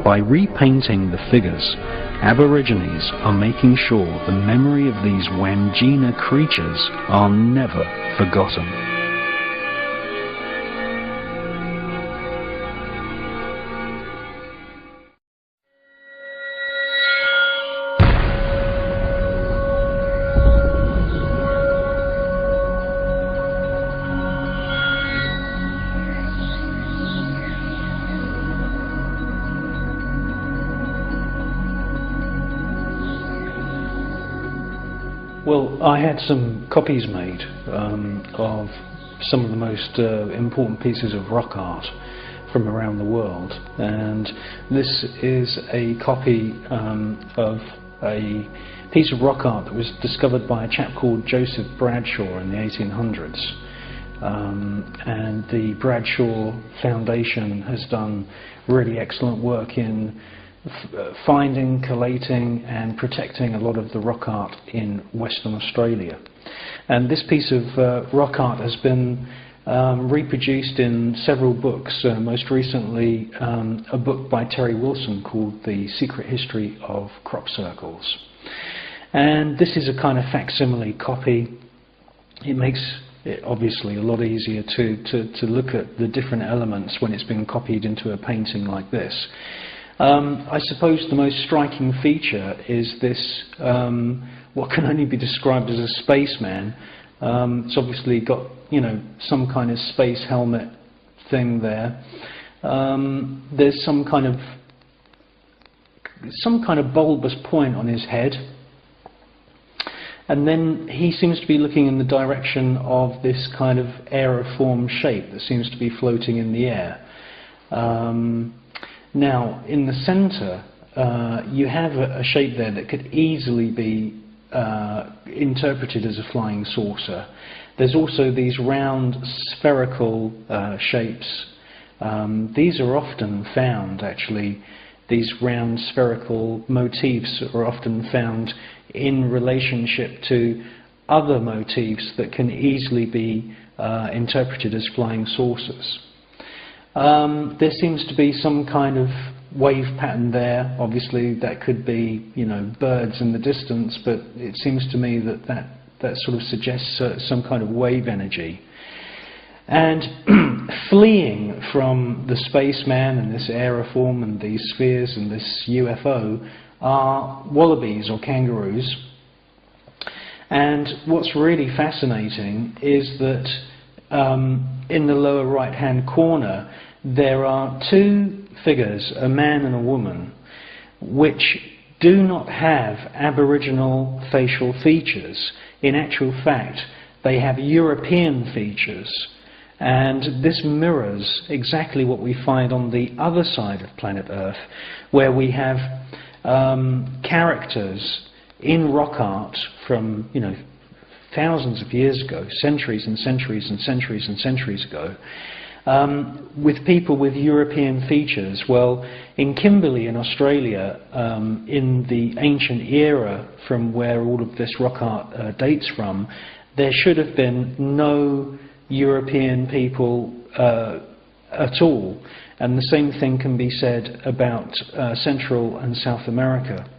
By repainting the figures, Aborigines are making sure the memory of these Wanjina creatures are never forgotten. Well, I had some copies made of some of the most important pieces of rock art from around the world, and this is a copy of a piece of rock art that was discovered by a chap called Joseph Bradshaw in the 1800s. And the Bradshaw Foundation has done really excellent work in finding, collating and protecting a lot of the rock art in Western Australia. And this piece of rock art has been reproduced in several books, most recently a book by Terry Wilson called The Secret History of Crop Circles. And this is a kind of facsimile copy. It makes it obviously a lot easier to look at the different elements when it's been copied into a painting like this. I suppose the most striking feature is this, what can only be described as a spaceman. It's obviously got, you know, some kind of space helmet thing there. There's some kind of bulbous point on his head, and then he seems to be looking in the direction of this kind of aeriform shape that seems to be floating in the air. Now, in the centre, you have a shape there that could easily be interpreted as a flying saucer. There's also these round spherical shapes. These are often found, actually, these round spherical motifs are often found in relationship to other motifs that can easily be interpreted as flying saucers. There seems to be some kind of wave pattern there. Obviously that could be, you know, birds in the distance, but it seems to me that sort of suggests some kind of wave energy. And fleeing from the spaceman and this aeriform and these spheres and this UFO are wallabies or kangaroos. And what's really fascinating is that in the lower right hand corner there are two figures, a man and a woman, which do not have Aboriginal facial features. In actual fact, they have European features, and this mirrors exactly what we find on the other side of planet Earth, where we have characters in rock art from, you know, thousands of years ago, centuries and centuries and centuries and centuries ago, with people with European features. Well, in Kimberley in Australia, in the ancient era from where all of this rock art dates from, there should have been no European people at all. And the same thing can be said about Central and South America.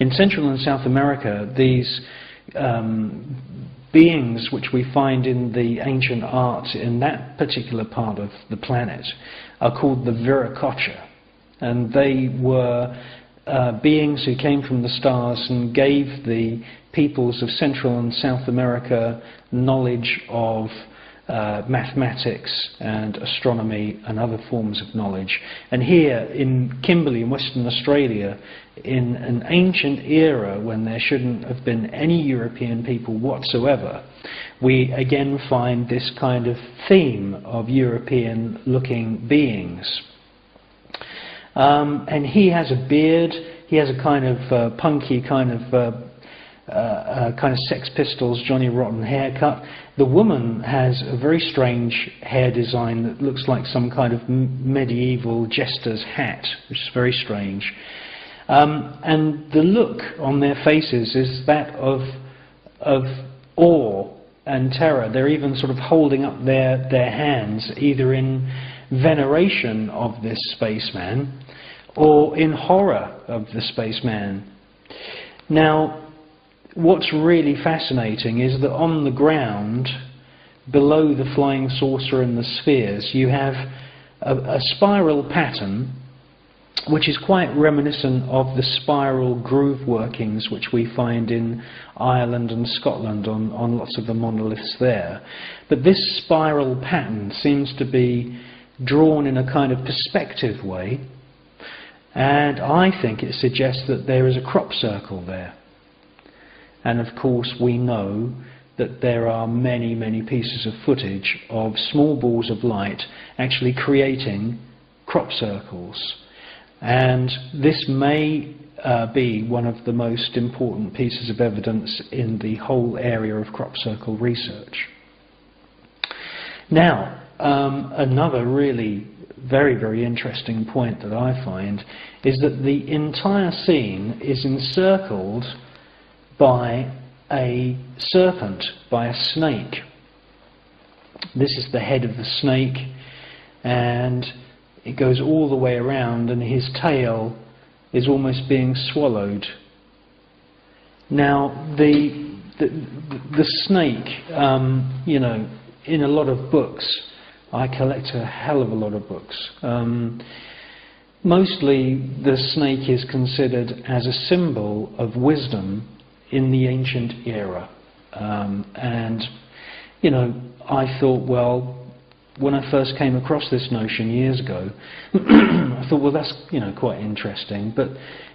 In Central and South America, these beings which we find in the ancient art in that particular part of the planet are called the Viracocha, and they were beings who came from the stars and gave the peoples of Central and South America knowledge of mathematics and astronomy and other forms of knowledge. And here in Kimberley, in Western Australia, in an ancient era when there shouldn't have been any European people whatsoever, we again find this kind of theme of European-looking beings. And he has a beard, he has a kind of punky kind of Sex Pistols, Johnny Rotten haircut. The woman has a very strange hair design that looks like some kind of medieval jester's hat, which is very strange. And the look on their faces is that of awe and terror. They're even sort of holding up their hands, either in veneration of this spaceman or in horror of the spaceman. Now, what's really fascinating is that on the ground, below the flying saucer and the spheres, you have a spiral pattern which is quite reminiscent of the spiral groove workings which we find in Ireland and Scotland on lots of the monoliths there. But this spiral pattern seems to be drawn in a kind of perspective way, and I think it suggests that there is a crop circle there. And of course we know that there are many, many pieces of footage of small balls of light actually creating crop circles. And this may be one of the most important pieces of evidence in the whole area of crop circle research. Now, another really very, very interesting point that I find is that the entire scene is encircled by a serpent, by a snake. This is the head of the snake, and it goes all the way around, and his tail is almost being swallowed. Now, the snake, you know, in a lot of books, I collect a hell of a lot of books. Mostly the snake is considered as a symbol of wisdom in the ancient era. And, you know, I thought, well, when I first came across this notion years ago, I thought, well, that's, you know, quite interesting. But,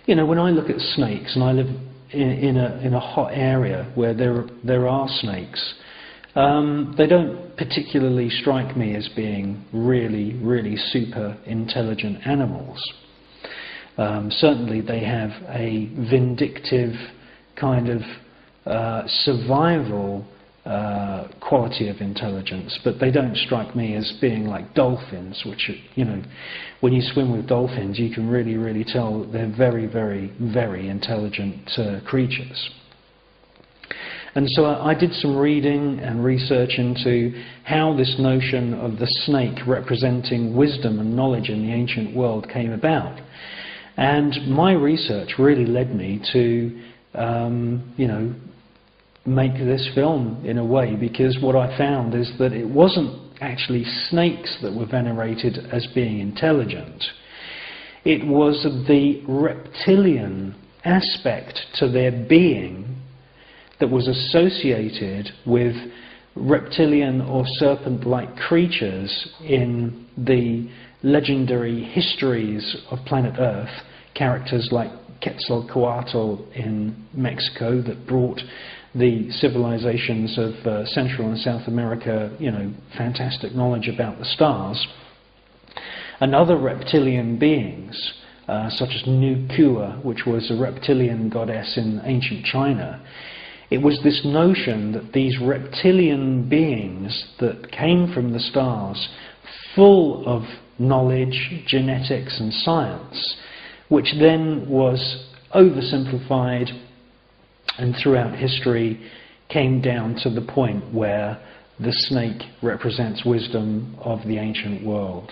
you know, when I look at snakes, and I live in a hot area where there are snakes, they don't particularly strike me as being really, really super intelligent animals. Certainly they have a vindictive kind of survival quality of intelligence, but they don't strike me as being like dolphins, which, you know, when you swim with dolphins you can really, really tell that they're very, very, very intelligent creatures. And so I did some reading and research into how this notion of the snake representing wisdom and knowledge in the ancient world came about. And my research really led me to, you know, make this film in a way, because what I found is that it wasn't actually snakes that were venerated as being intelligent. It was the reptilian aspect to their being that was associated with reptilian or serpent-like creatures in the legendary histories of planet Earth, characters like Quetzalcoatl in Mexico that brought the civilizations of Central and South America, you know, fantastic knowledge about the stars, and other reptilian beings, such as Nukua, which was a reptilian goddess in ancient China. It was this notion that these reptilian beings that came from the stars, full of knowledge, genetics and science, which then was oversimplified and throughout history came down to the point where the snake represents wisdom of the ancient world.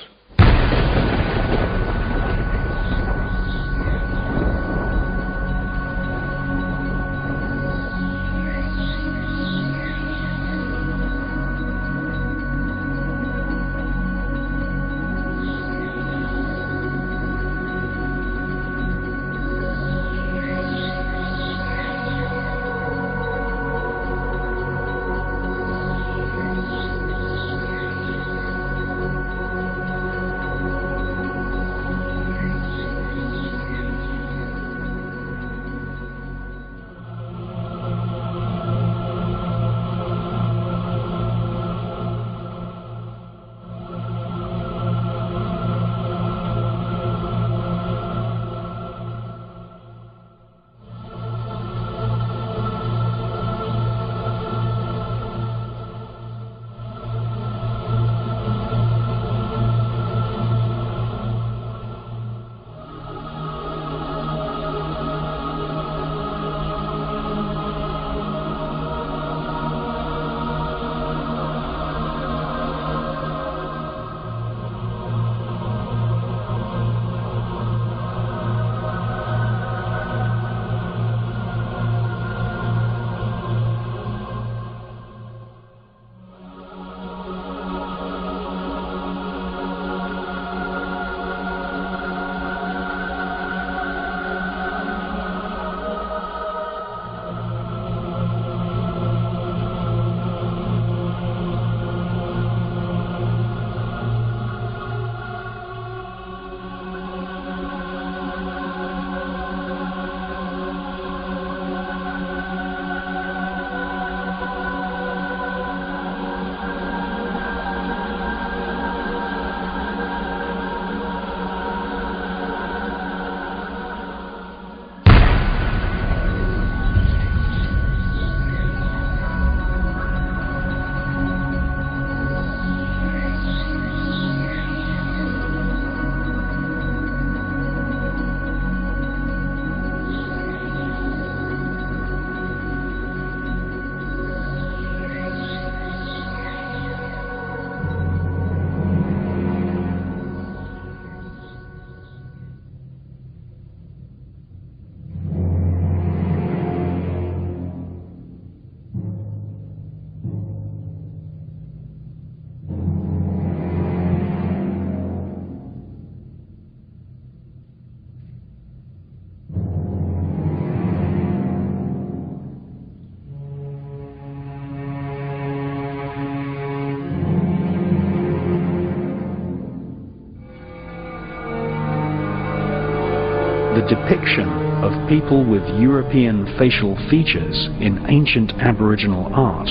The depiction of people with European facial features in ancient Aboriginal art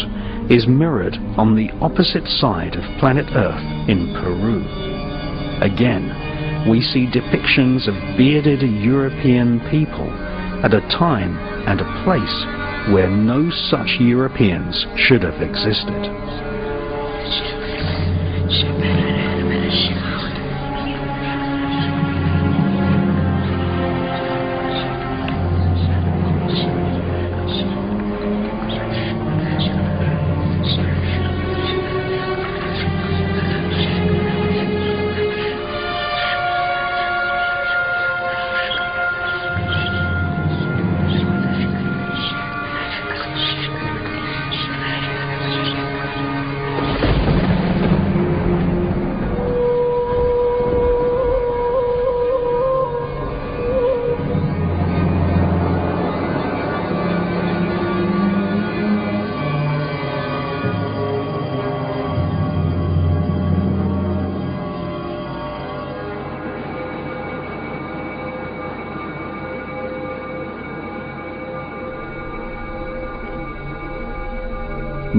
is mirrored on the opposite side of planet Earth in Peru. Again, we see depictions of bearded European people at a time and a place where no such Europeans should have existed.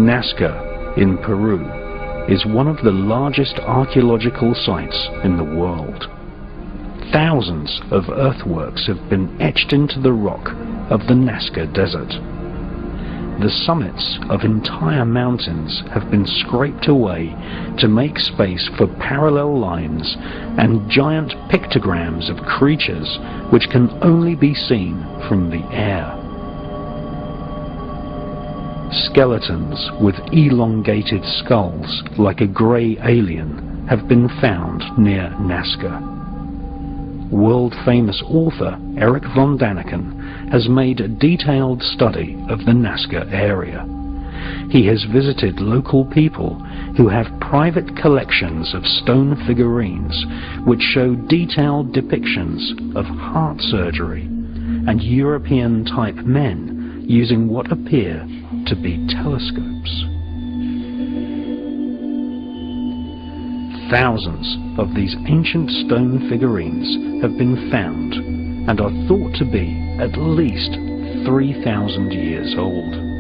Nazca in Peru is one of the largest archaeological sites in the world. Thousands of earthworks have been etched into the rock of the Nazca Desert. The summits of entire mountains have been scraped away to make space for parallel lines and giant pictograms of creatures which can only be seen from the air. Skeletons with elongated skulls like a grey alien have been found near Nazca. World-famous author Erich Von Daniken has made a detailed study of the Nazca area. He has visited local people who have private collections of stone figurines which show detailed depictions of heart surgery and European-type men using what appear to be telescopes. Thousands of these ancient stone figurines have been found and are thought to be at least 3,000 years old.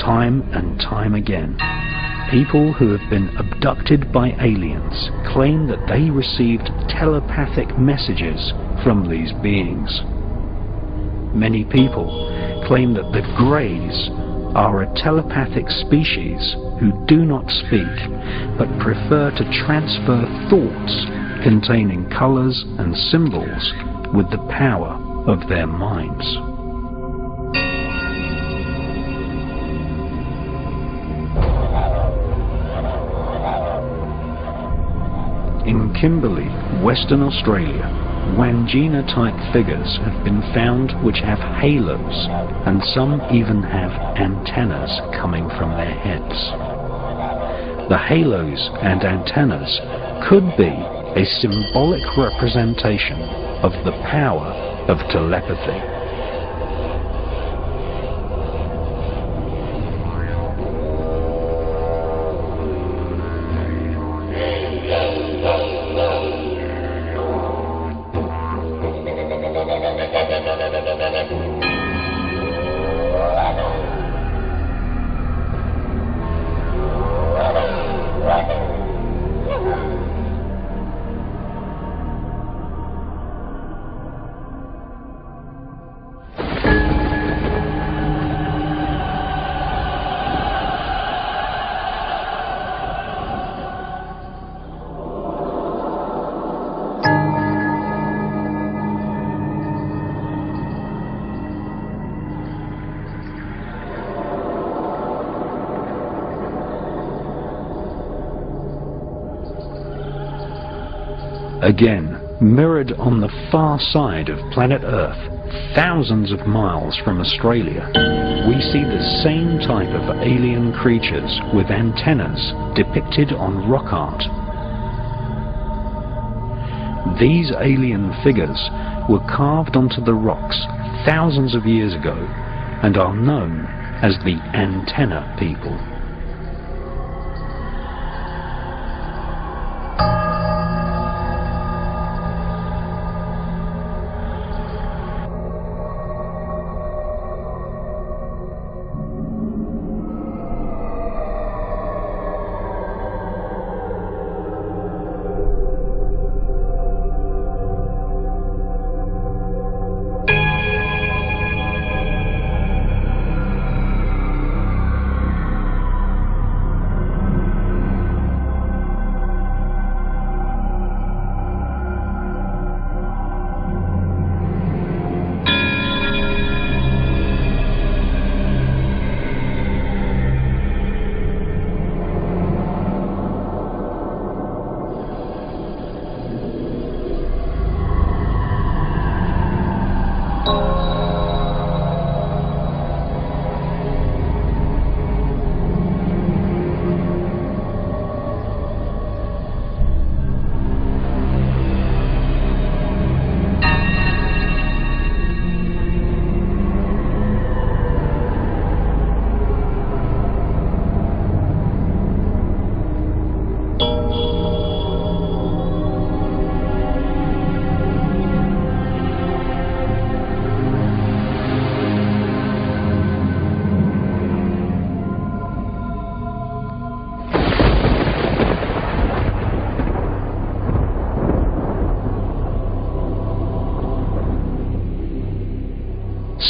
Time and time again, people who have been abducted by aliens claim that they received telepathic messages from these beings. Many people claim that the Greys are a telepathic species who do not speak, but prefer to transfer thoughts containing colours and symbols with the power of their minds. In Kimberley, Western Australia, Wangina-type figures have been found which have halos, and some even have antennas coming from their heads. The halos and antennas could be a symbolic representation of the power of telepathy. Again, mirrored on the far side of planet Earth, thousands of miles from Australia, we see the same type of alien creatures with antennas depicted on rock art. These alien figures were carved onto the rocks thousands of years ago and are known as the antenna people.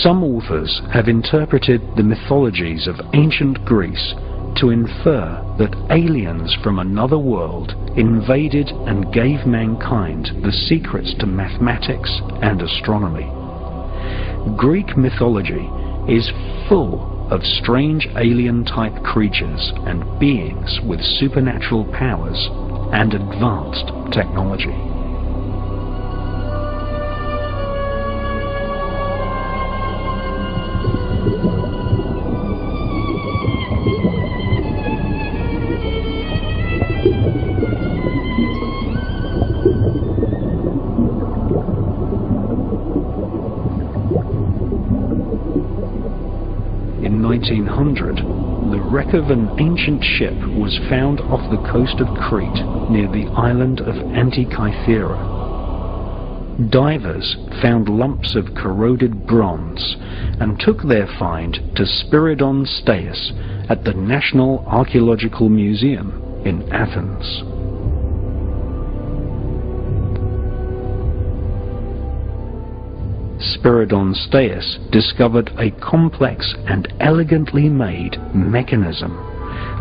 Some authors have interpreted the mythologies of ancient Greece to infer that aliens from another world invaded and gave mankind the secrets to mathematics and astronomy. Greek mythology is full of strange alien-type creatures and beings with supernatural powers and advanced technology. In 1900, the wreck of an ancient ship was found off the coast of Crete near the island of Antikythera. divers found lumps of corroded bronze and took their find to Spiridon Staius at the National Archaeological Museum in Athens. Spiridon Staius discovered a complex and elegantly made mechanism,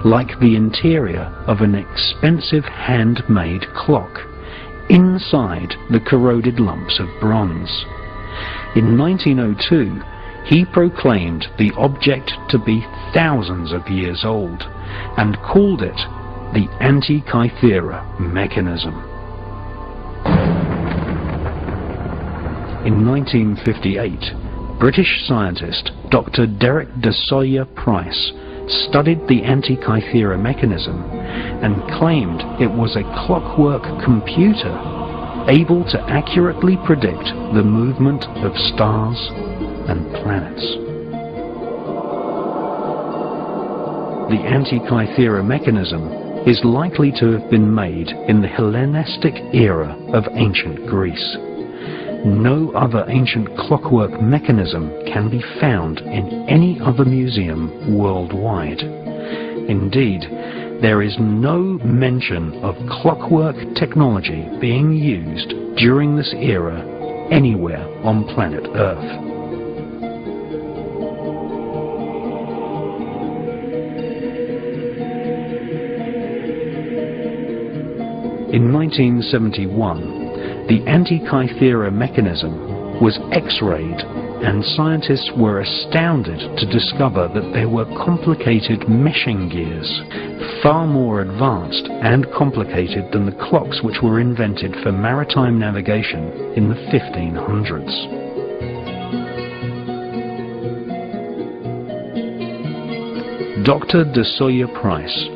like the interior of an expensive handmade clock, inside the corroded lumps of bronze. In 1902, he proclaimed the object to be thousands of years old and called it the Antikythera mechanism. In 1958, British scientist Dr. Derek de Soya Price studied the Antikythera mechanism and claimed it was a clockwork computer able to accurately predict the movement of stars and planets. The Antikythera mechanism is likely to have been made in the Hellenistic era of ancient Greece. No other ancient clockwork mechanism can be found in any other museum worldwide. Indeed, there is no mention of clockwork technology being used during this era anywhere on planet Earth. In 1971, the Antikythera mechanism was X-rayed, and scientists were astounded to discover that there were complicated meshing gears, far more advanced and complicated than the clocks which were invented for maritime navigation in the 1500s. Dr. de Soya Price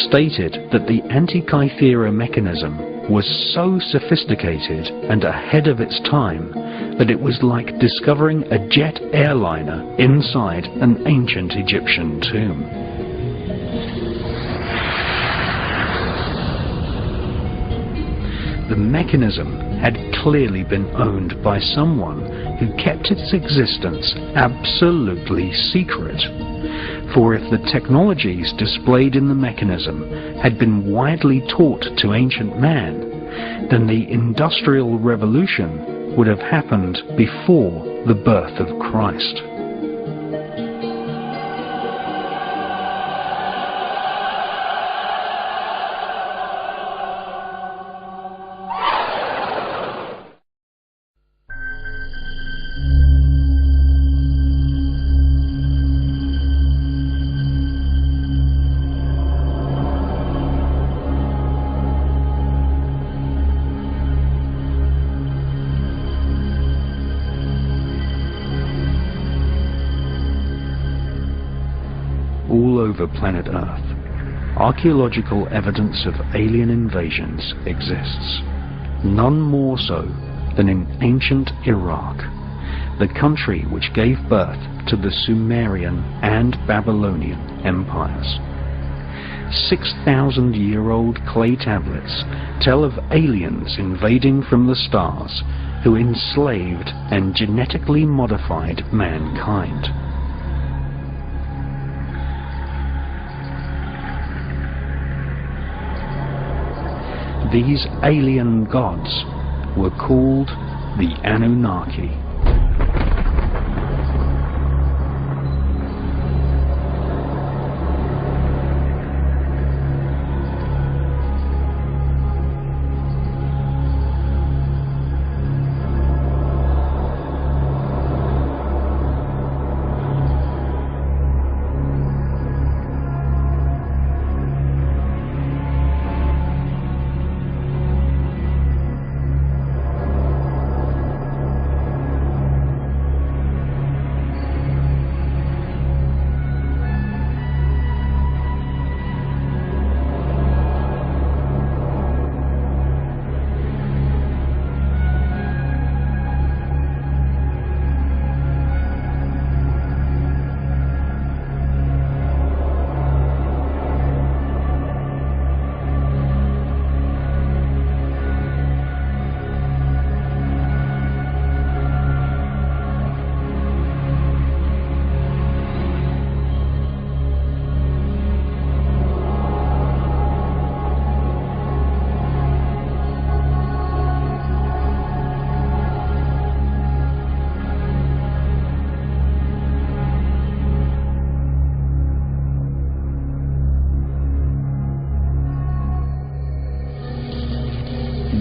stated that the Antikythera mechanism was so sophisticated and ahead of its time that it was like discovering a jet airliner inside an ancient Egyptian tomb. The mechanism had clearly been owned by someone who kept its existence absolutely secret. For if the technologies displayed in the mechanism had been widely taught to ancient man, then the Industrial Revolution would have happened before the birth of Christ. All over planet Earth, archaeological evidence of alien invasions exists, none more so than in ancient Iraq, the country which gave birth to the Sumerian and Babylonian empires. 6,000-year-old clay tablets tell of aliens invading from the stars who enslaved and genetically modified mankind. These alien gods were called the Anunnaki.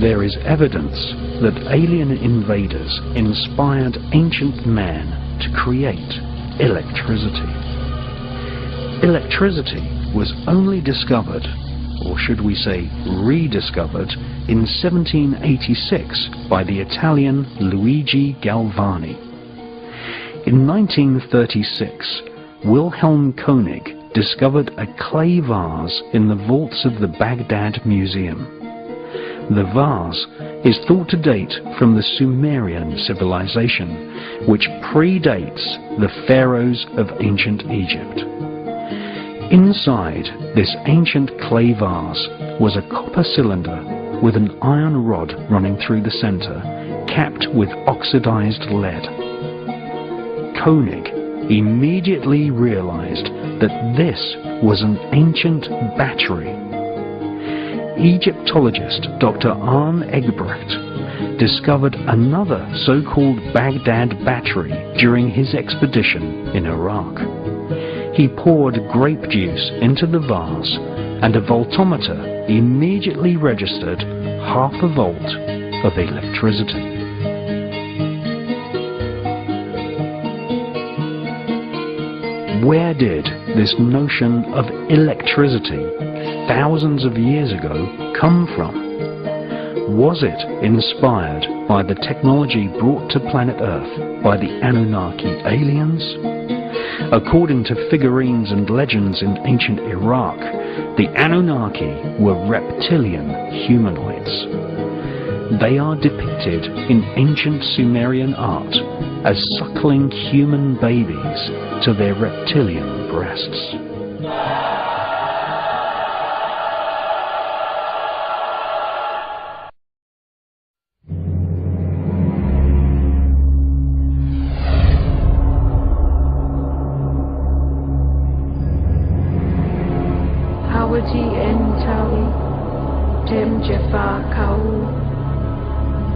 there is evidence that alien invaders inspired ancient man to create electricity. Electricity was only discovered, or should we say rediscovered, in 1786 by the Italian Luigi Galvani. In 1936, Wilhelm Koenig discovered a clay vase in the vaults of the Baghdad Museum. The vase is thought to date from the Sumerian civilization, which predates the pharaohs of ancient Egypt. Inside this ancient clay vase was a copper cylinder with an iron rod running through the center, capped with oxidized lead. Koenig immediately realized that this was an ancient battery. Egyptologist Dr. Arne Eggebrecht discovered another so-called Baghdad battery during his expedition in Iraq. He poured grape juice into the vase, and a voltometer immediately registered half a volt of electricity. Where did this notion of electricity thousands of years ago come from? Was it inspired by the technology brought to planet Earth by the Annunaki aliens? According to figurines and legends in ancient Iraq, the Anunnaki were reptilian humanoids. They are depicted in ancient Sumerian art as suckling human babies to their reptilian breasts. Hawati en tawi, tem jefa kau,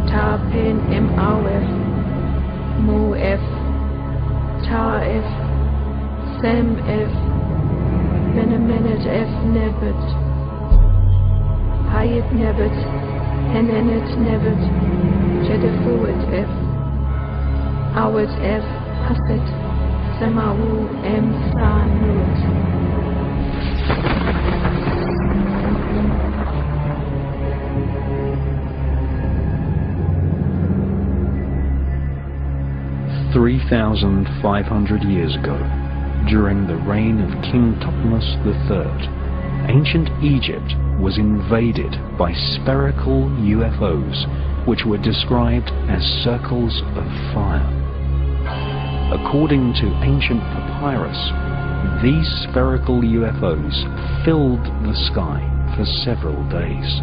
ta pen em awef, mu f, ta f, sem f, menemenet f nebet, hayet nebet, henenet nebet, jedefuet f, awet f, haset, semawu em sa nut. 3,500 years ago, during the reign of King Thutmose III, ancient Egypt was invaded by spherical UFOs which were described as circles of fire. According to ancient papyrus, these spherical UFOs filled the sky for several days.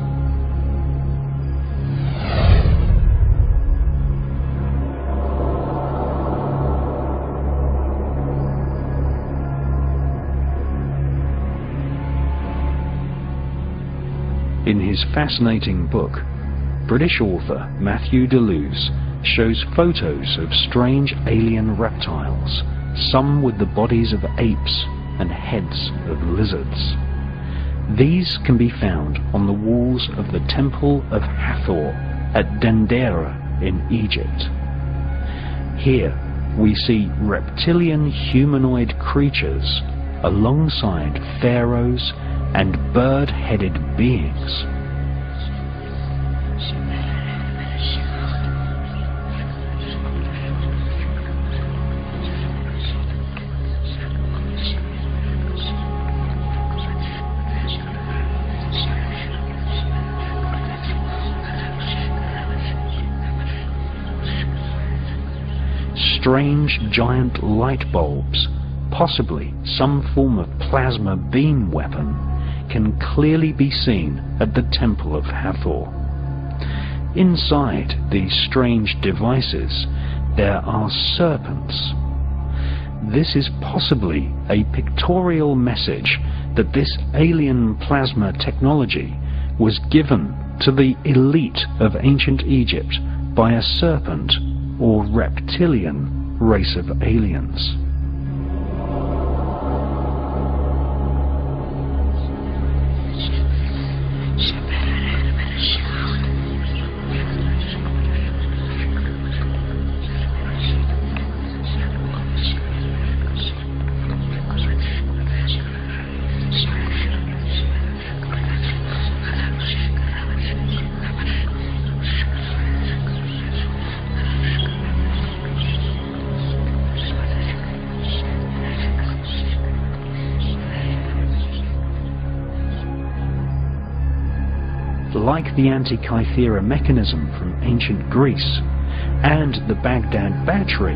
In his fascinating book, British author Matthew Deleuze shows photos of strange alien reptiles, some with the bodies of apes and heads of lizards. These can be found on the walls of the Temple of Hathor at Dendera in Egypt. Here we see reptilian humanoid creatures alongside pharaohs and bird-headed beings. Strange giant light bulbs, possibly some form of plasma beam weapon, can clearly be seen at the Temple of Hathor. Inside these strange devices there are serpents. This is possibly a pictorial message that this alien plasma technology was given to the elite of ancient Egypt by a serpent or reptilian race of aliens. like the Antikythera mechanism from ancient Greece and the Baghdad battery,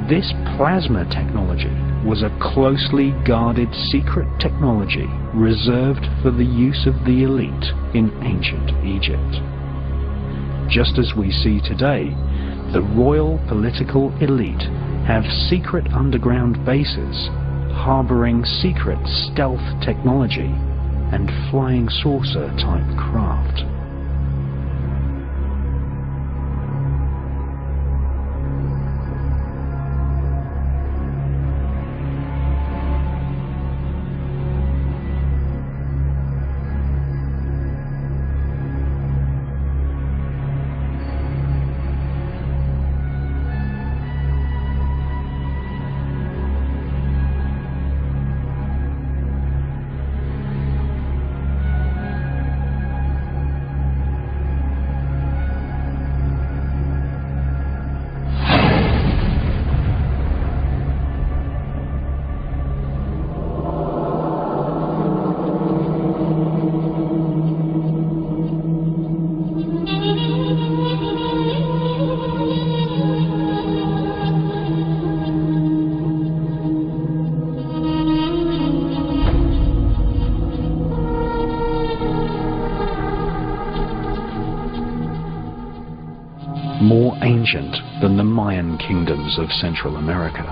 this plasma technology was a closely guarded secret technology reserved for the use of the elite in ancient Egypt. Just as we see today, the royal political elite have secret underground bases, harboring secret stealth technology and flying saucer type craft. More ancient than the Mayan kingdoms of Central America,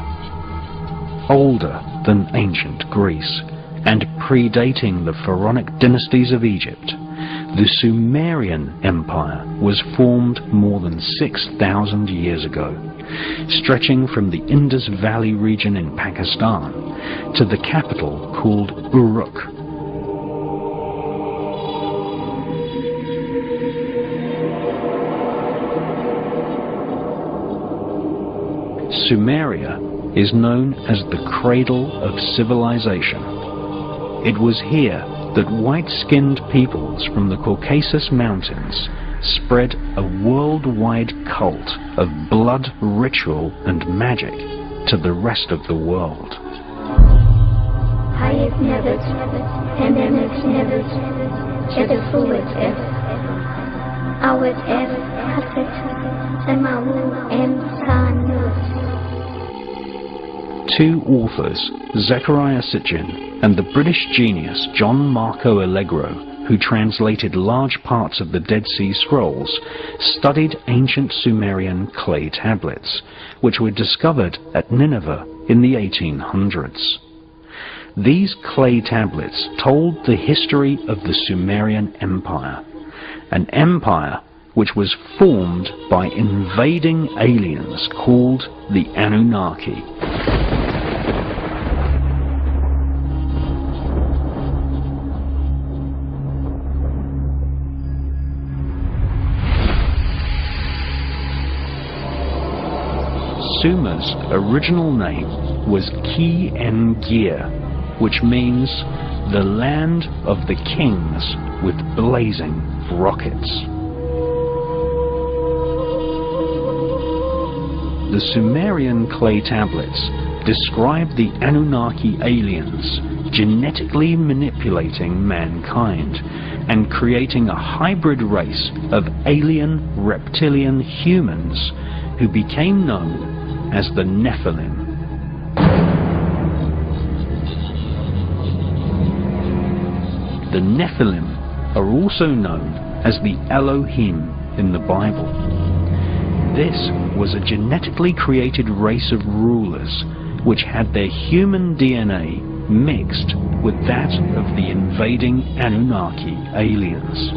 older than ancient Greece, and predating the pharaonic dynasties of Egypt, the Sumerian Empire was formed more than 6,000 years ago, stretching from the Indus Valley region in Pakistan to the capital called Uruk. Sumeria is known as the cradle of civilization. It was here that white-skinned peoples from the Caucasus Mountains spread a worldwide cult of blood, ritual and magic to the rest of the world. Two authors, Zechariah Sitchin and the British genius John Marco Allegro, who translated large parts of the Dead Sea Scrolls, studied ancient Sumerian clay tablets, which were discovered at Nineveh in the 1800s. These clay tablets told the history of the Sumerian Empire, an empire which was formed by invading aliens called the Annunaki. Sumer's original name was Ki-en-Gir, which means the land of the kings with blazing rockets. The Sumerian clay tablets describe the Anunnaki aliens genetically manipulating mankind and creating a hybrid race of alien reptilian humans who became known as the Nephilim. The Nephilim are also known as the Elohim in the Bible. This was a genetically created race of rulers which had their human DNA mixed with that of the invading Anunnaki aliens.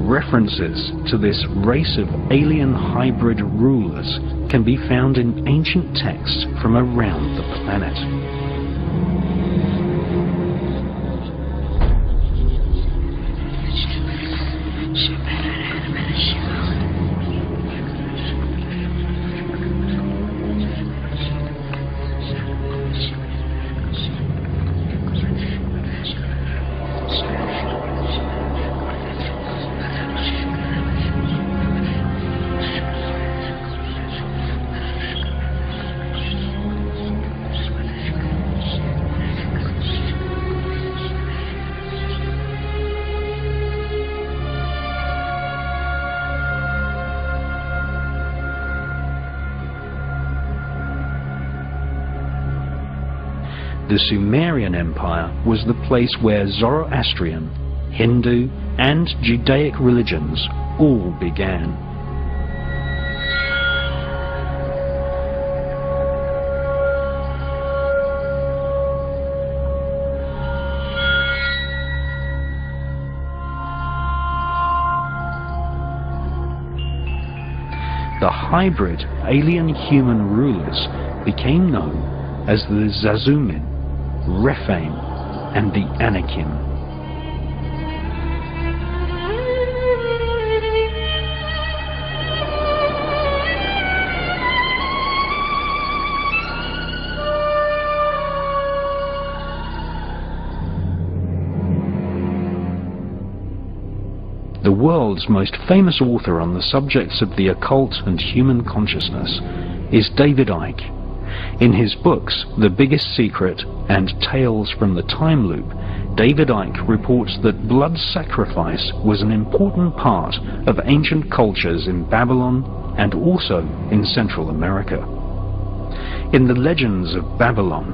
References to this race of alien hybrid rulers can be found in ancient texts from around the planet. The Sumerian Empire was the place where Zoroastrian, Hindu, and Judaic religions all began. The hybrid alien-human rulers became known as the Zazumin, Rephaim, and the Anakim. The world's most famous author on the subjects of the occult and human consciousness is David Icke. In his books, The Biggest Secret and Tales from the Time Loop, David Icke reports that blood sacrifice was an important part of ancient cultures in Babylon and also in Central America. In the legends of Babylon,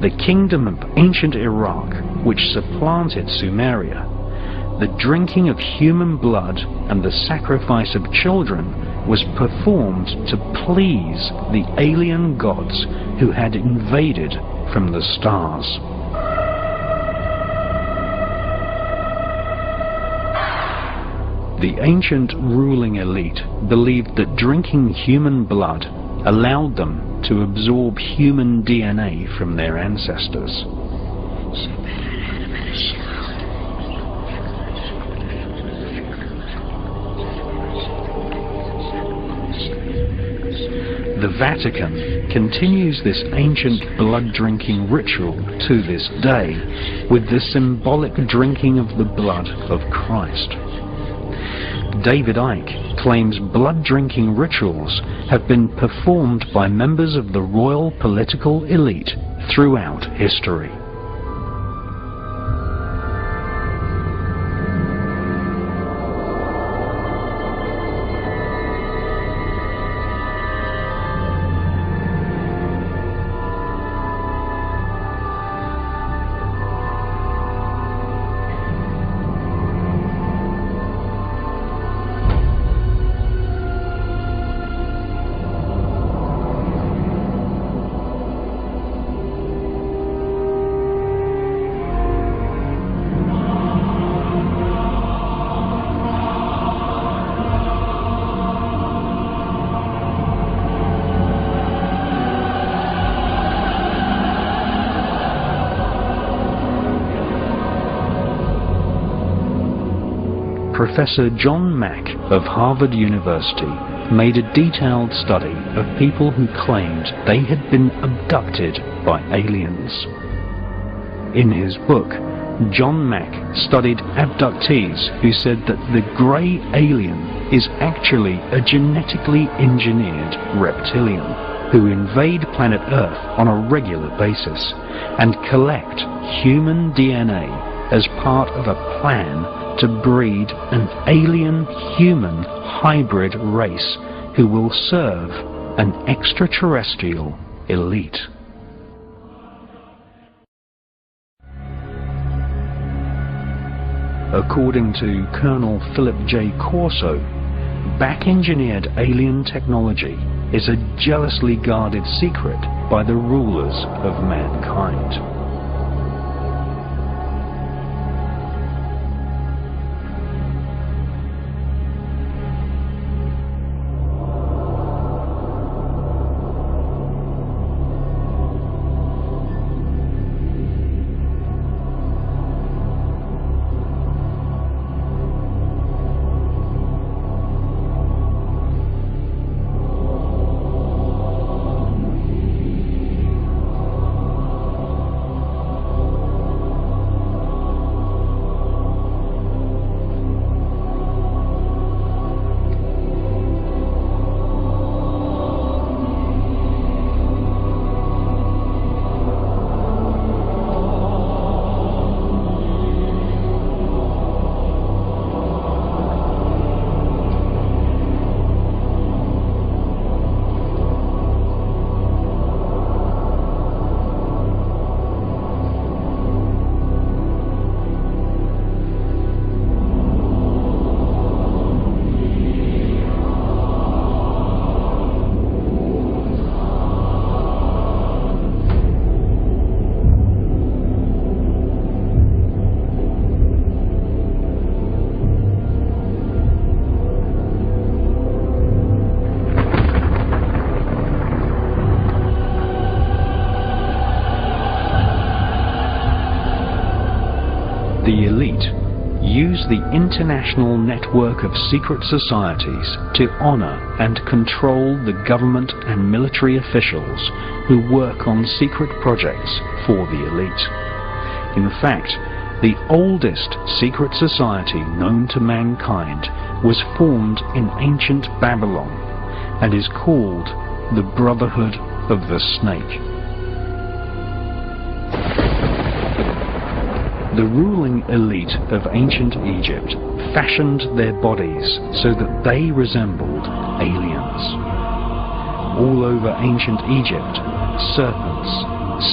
the kingdom of ancient Iraq, which supplanted Sumeria, the drinking of human blood and the sacrifice of children was performed to please the alien gods who had invaded from the stars. The ancient ruling elite believed that drinking human blood allowed them to absorb human DNA from their ancestors. The Vatican continues this ancient blood-drinking ritual to this day with the symbolic drinking of the blood of Christ. David Icke claims blood-drinking rituals have been performed by members of the royal political elite throughout history. Professor John Mack of Harvard University made a detailed study of people who claimed they had been abducted by aliens. In his book, John Mack studied abductees who said that the grey alien is actually a genetically engineered reptilian who invade planet Earth on a regular basis and collect human DNA as part of a plan to breed an alien-human hybrid race who will serve an extraterrestrial elite. According to Colonel Philip J. Corso, back-engineered alien technology is a jealously guarded secret by the rulers of mankind. The elite use the international network of secret societies to honor and control the government and military officials who work on secret projects for the elite. In fact, the oldest secret society known to mankind was formed in ancient Babylon and is called the Brotherhood of the Snake. The ruling elite of ancient Egypt fashioned their bodies so that they resembled aliens. All over ancient Egypt, serpents,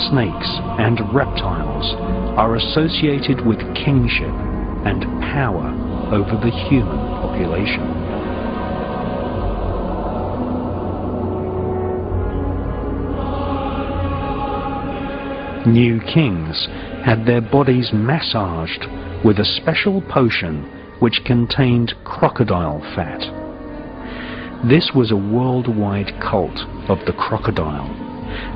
snakes, and reptiles are associated with kingship and power over the human population. New kings had their bodies massaged with a special potion which contained crocodile fat. This was a worldwide cult of the crocodile,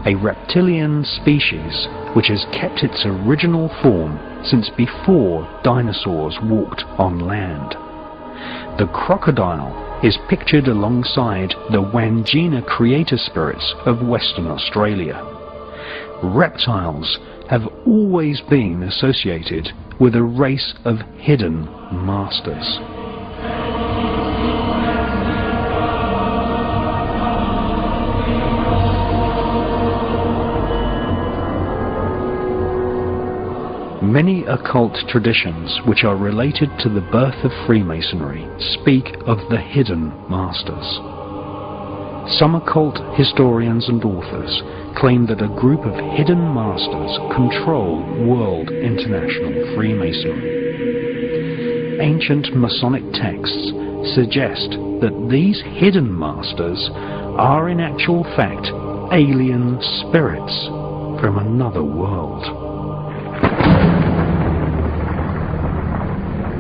a reptilian species which has kept its original form since before dinosaurs walked on land. The crocodile is pictured alongside the Wangina creator spirits of Western Australia. Reptiles have always been associated with a race of hidden masters. Many occult traditions which are related to the birth of Freemasonry speak of the hidden masters. Some occult historians and authors claim that a group of hidden masters control world international Freemasonry. Ancient Masonic texts suggest that these hidden masters are in actual fact alien spirits from another world.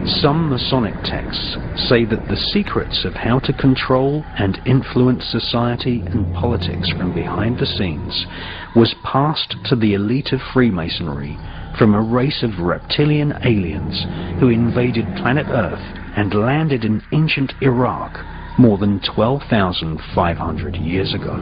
Some Masonic texts say that the secrets of how to control and influence society and politics from behind the scenes was passed to the elite of Freemasonry from a race of reptilian aliens who invaded planet Earth and landed in ancient Iraq more than 12,500 years ago.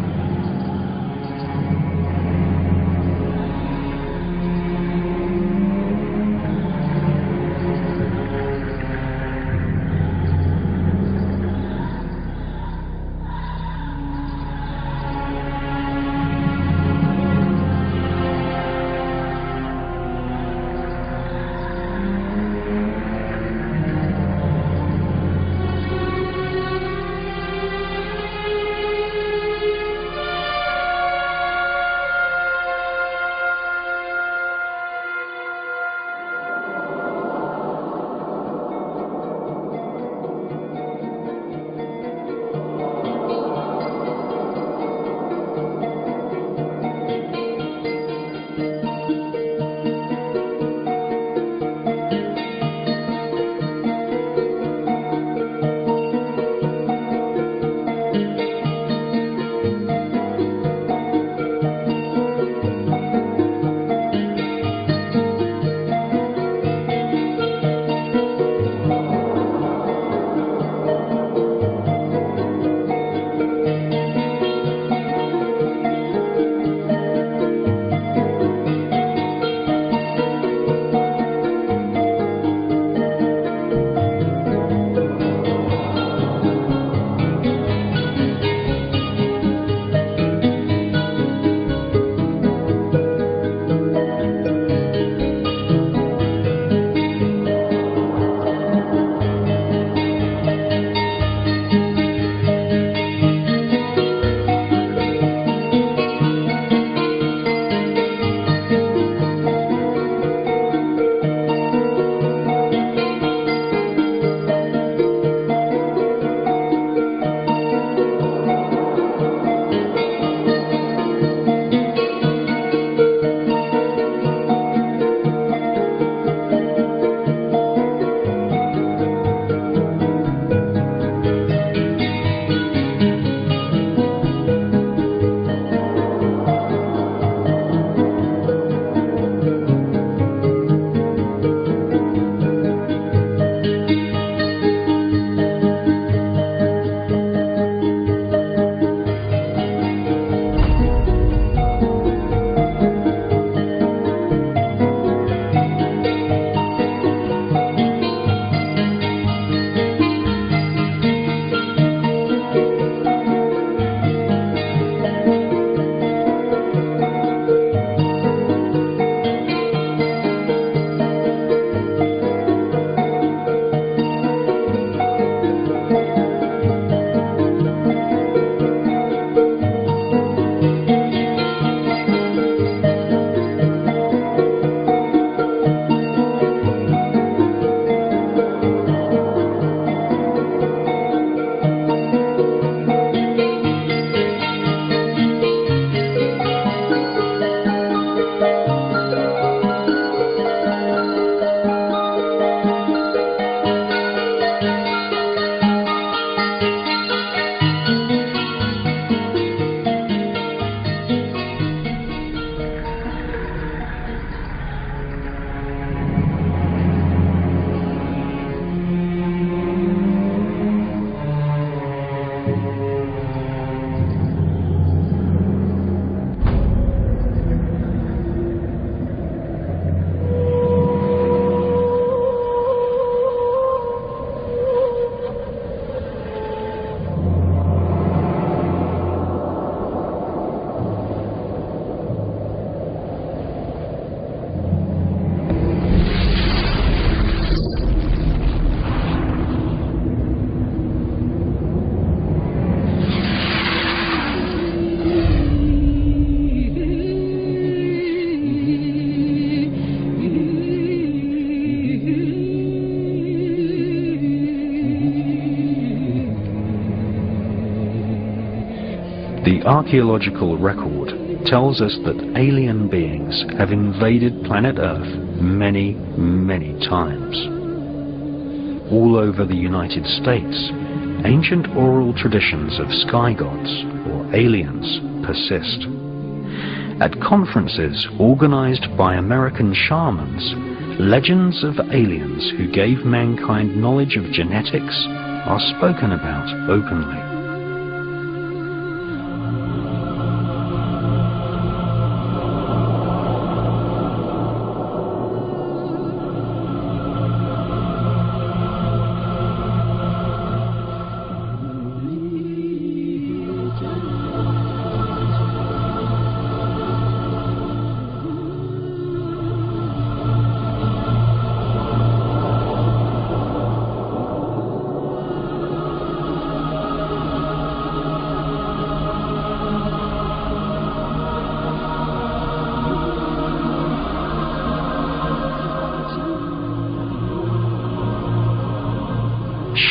The archaeological record tells us that alien beings have invaded planet Earth many, many times. All over the United States, ancient oral traditions of sky gods, or aliens, persist. At conferences organized by American shamans, legends of aliens who gave mankind knowledge of genetics are spoken about openly.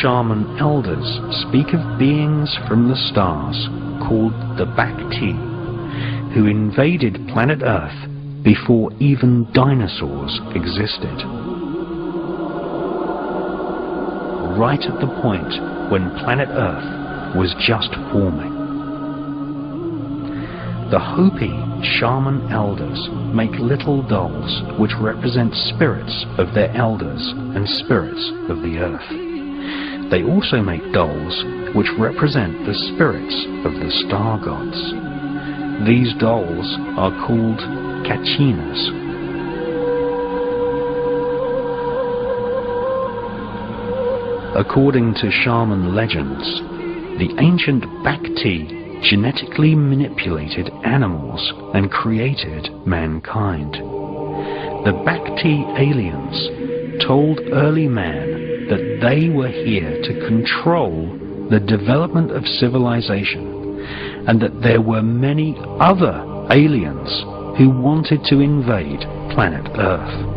Shaman elders speak of beings from the stars called the Bhakti, who invaded planet Earth before even dinosaurs existed. Right at the point when planet Earth was just forming. The Hopi shaman elders make little dolls which represent spirits of their elders and spirits of the Earth. They also make dolls which represent the spirits of the star gods. These dolls are called kachinas. According to shaman legends, the ancient Bhakti genetically manipulated animals and created mankind. The Bhakti aliens told early man that they were here to control the development of civilization, and that there were many other aliens who wanted to invade planet Earth.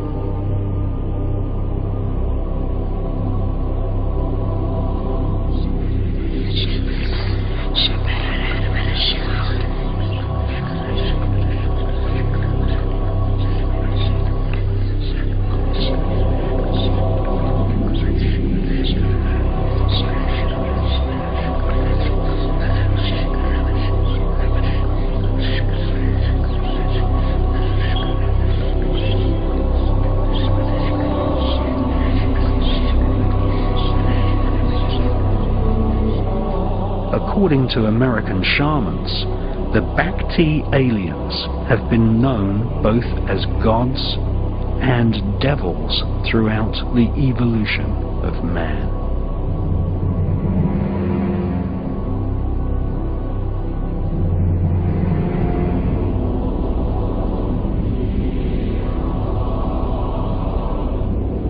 According to American shamans, the Bhakti aliens have been known both as gods and devils throughout the evolution of man. Shamans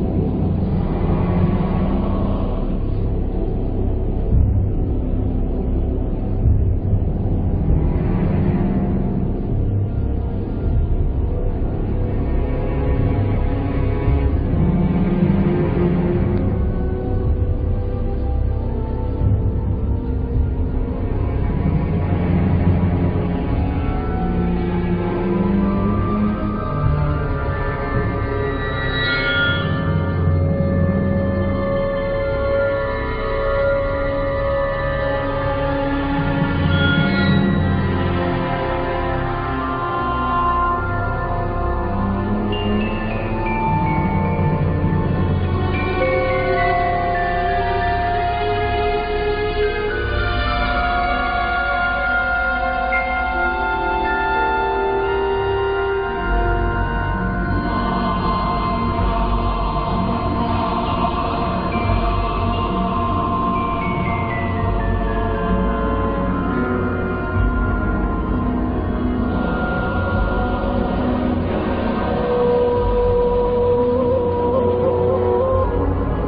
teach that the Bhakti are gods of the stars who have often destroyed evidence of man's real history in order to keep mankind ignorant and controllable. The Bhakti aliens have been known both as gods and devils throughout the evolution of man. According to Shaman legends, the Bhakti aliens told early man that they were here to control the development of civilization, and that there were many other aliens who wanted to invade planet Earth. The Bhakti aliens told early man that they were here to control the development of civilization, and that there were many other aliens who wanted to invade planet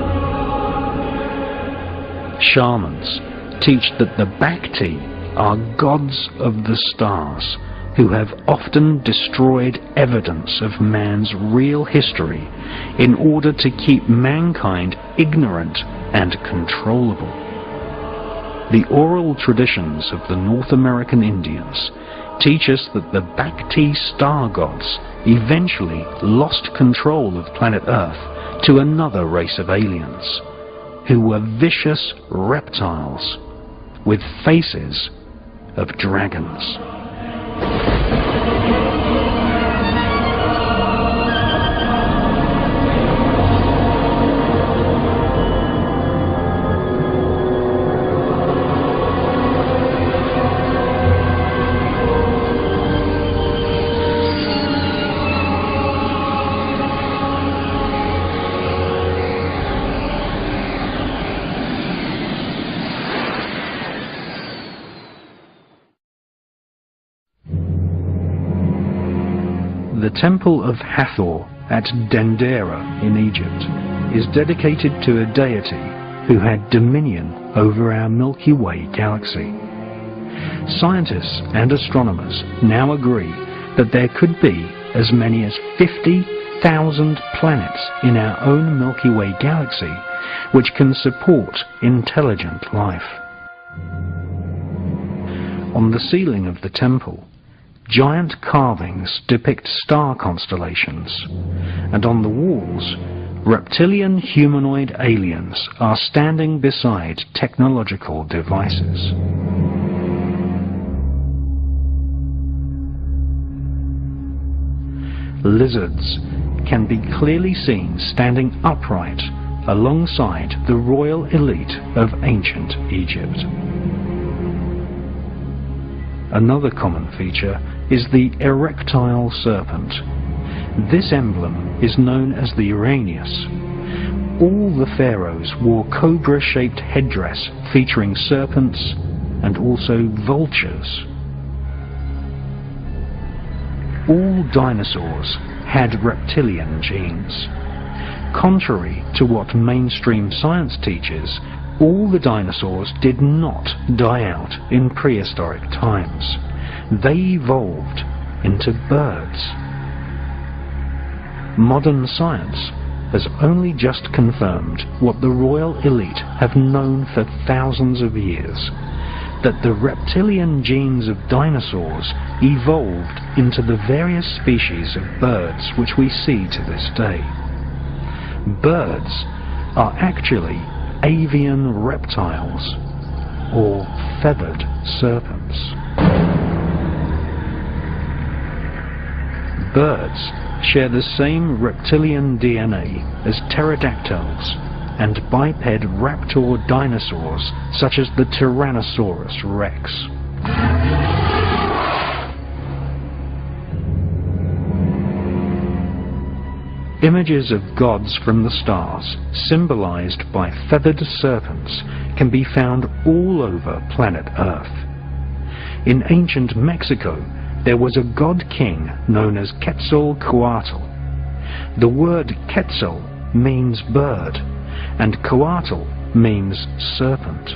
Earth. Shamans teach that the Bhakti are gods of the stars who have often destroyed evidence of man's real history in order to keep mankind ignorant and controllable. The oral traditions of the North American Indians teach us that the Bhakti star gods eventually lost control of planet Earth to another race of aliens, who were vicious reptiles with faces of dragons. The Temple of Hathor at Dendera in Egypt is dedicated to a deity who had dominion over our Milky Way galaxy. Scientists and astronomers now agree that there could be as many as 50,000 planets in our own Milky Way galaxy which can support intelligent life. On the ceiling of the temple, giant carvings depict star constellations, and on the walls, reptilian humanoid aliens are standing beside technological devices. Lizards can be clearly seen standing upright alongside the royal elite of ancient Egypt. Another common feature is the erectile serpent. This emblem is known as the Uranus. All the pharaohs wore cobra-shaped headdress featuring serpents and also vultures. All dinosaurs had reptilian genes. Contrary to what mainstream science teaches, all the dinosaurs did not die out in prehistoric times. They evolved into birds. Modern science has only just confirmed what the royal elite have known for thousands of years, that the reptilian genes of dinosaurs evolved into the various species of birds which we see to this day. Birds are actually avian reptiles, or feathered serpents. Birds share the same reptilian DNA as pterodactyls and biped raptor dinosaurs such as the Tyrannosaurus rex. Images of gods from the stars, symbolized by feathered serpents, can be found all over planet Earth. In ancient Mexico, there was a god king known as Quetzalcoatl. The word Quetzal means bird, and Coatl means serpent.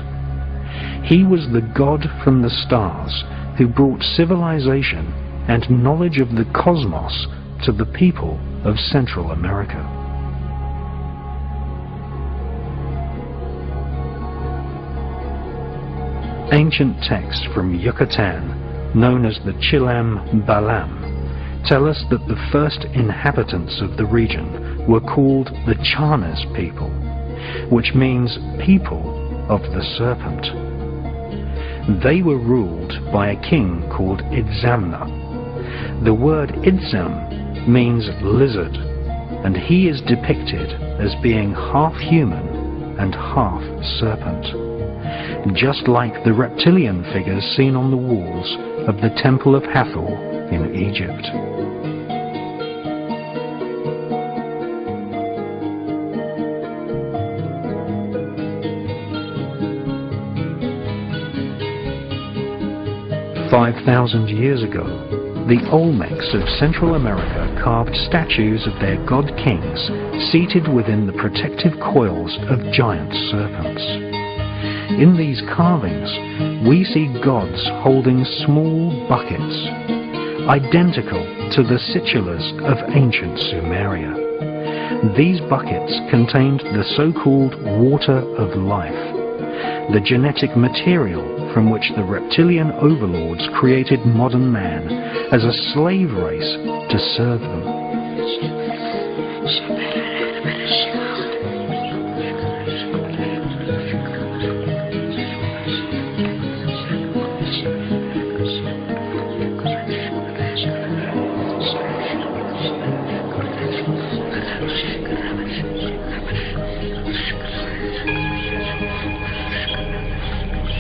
He was the god from the stars who brought civilization and knowledge of the cosmos to the people of Central America. Ancient texts from Yucatan, known as the Chilam Balam, tell us that the first inhabitants of the region were called the Chanas people, which means people of the serpent. They were ruled by a king called Idzamna. The word Idzam means lizard, and he is depicted as being half human and half serpent, just like the reptilian figures seen on the walls of the Temple of Hathor in Egypt. "5,000 years ago, the Olmecs of Central America carved statues of their god kings seated within the protective coils of giant serpents. In these carvings, we see gods holding small buckets, identical to the situlas of ancient Sumeria. These buckets contained the so-called water of life, the genetic material from which the reptilian overlords created modern man as a slave race to serve them.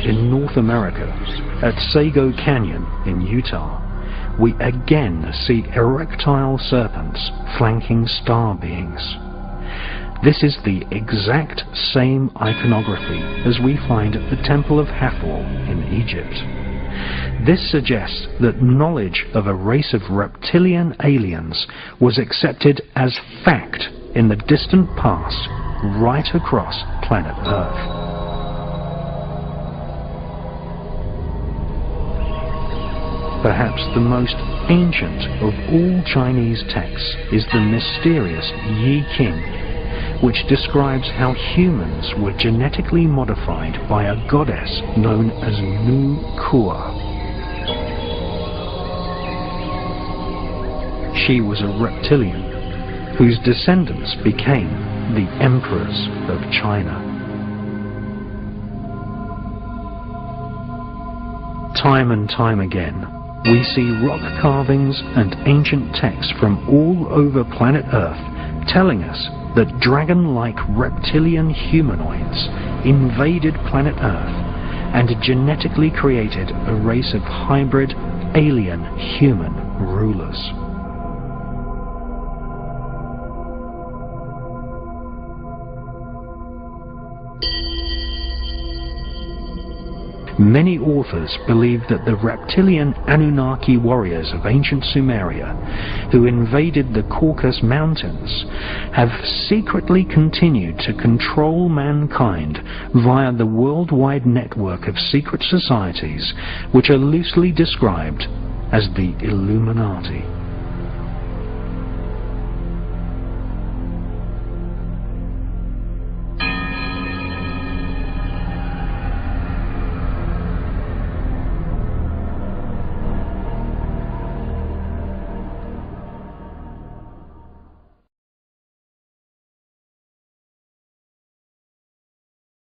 In North America, at Sago Canyon in Utah, we again see erectile serpents flanking star beings. This is the exact same iconography as we find at the Temple of Hathor in Egypt. This suggests that knowledge of a race of reptilian aliens was accepted as fact in the distant past, right across planet Earth. Perhaps the most ancient of all Chinese texts is the mysterious Yi King, which describes how humans were genetically modified by a goddess known as Nu Kua. She was a reptilian, whose descendants became the emperors of China. Time and time again, we see rock carvings and ancient texts from all over planet Earth telling us that dragon-like reptilian humanoids invaded planet Earth and genetically created a race of hybrid alien human rulers. Many authors believe that the reptilian Annunaki warriors of ancient Sumeria, who invaded the Caucasus Mountains, have secretly continued to control mankind via the worldwide network of secret societies which are loosely described as the Illuminati.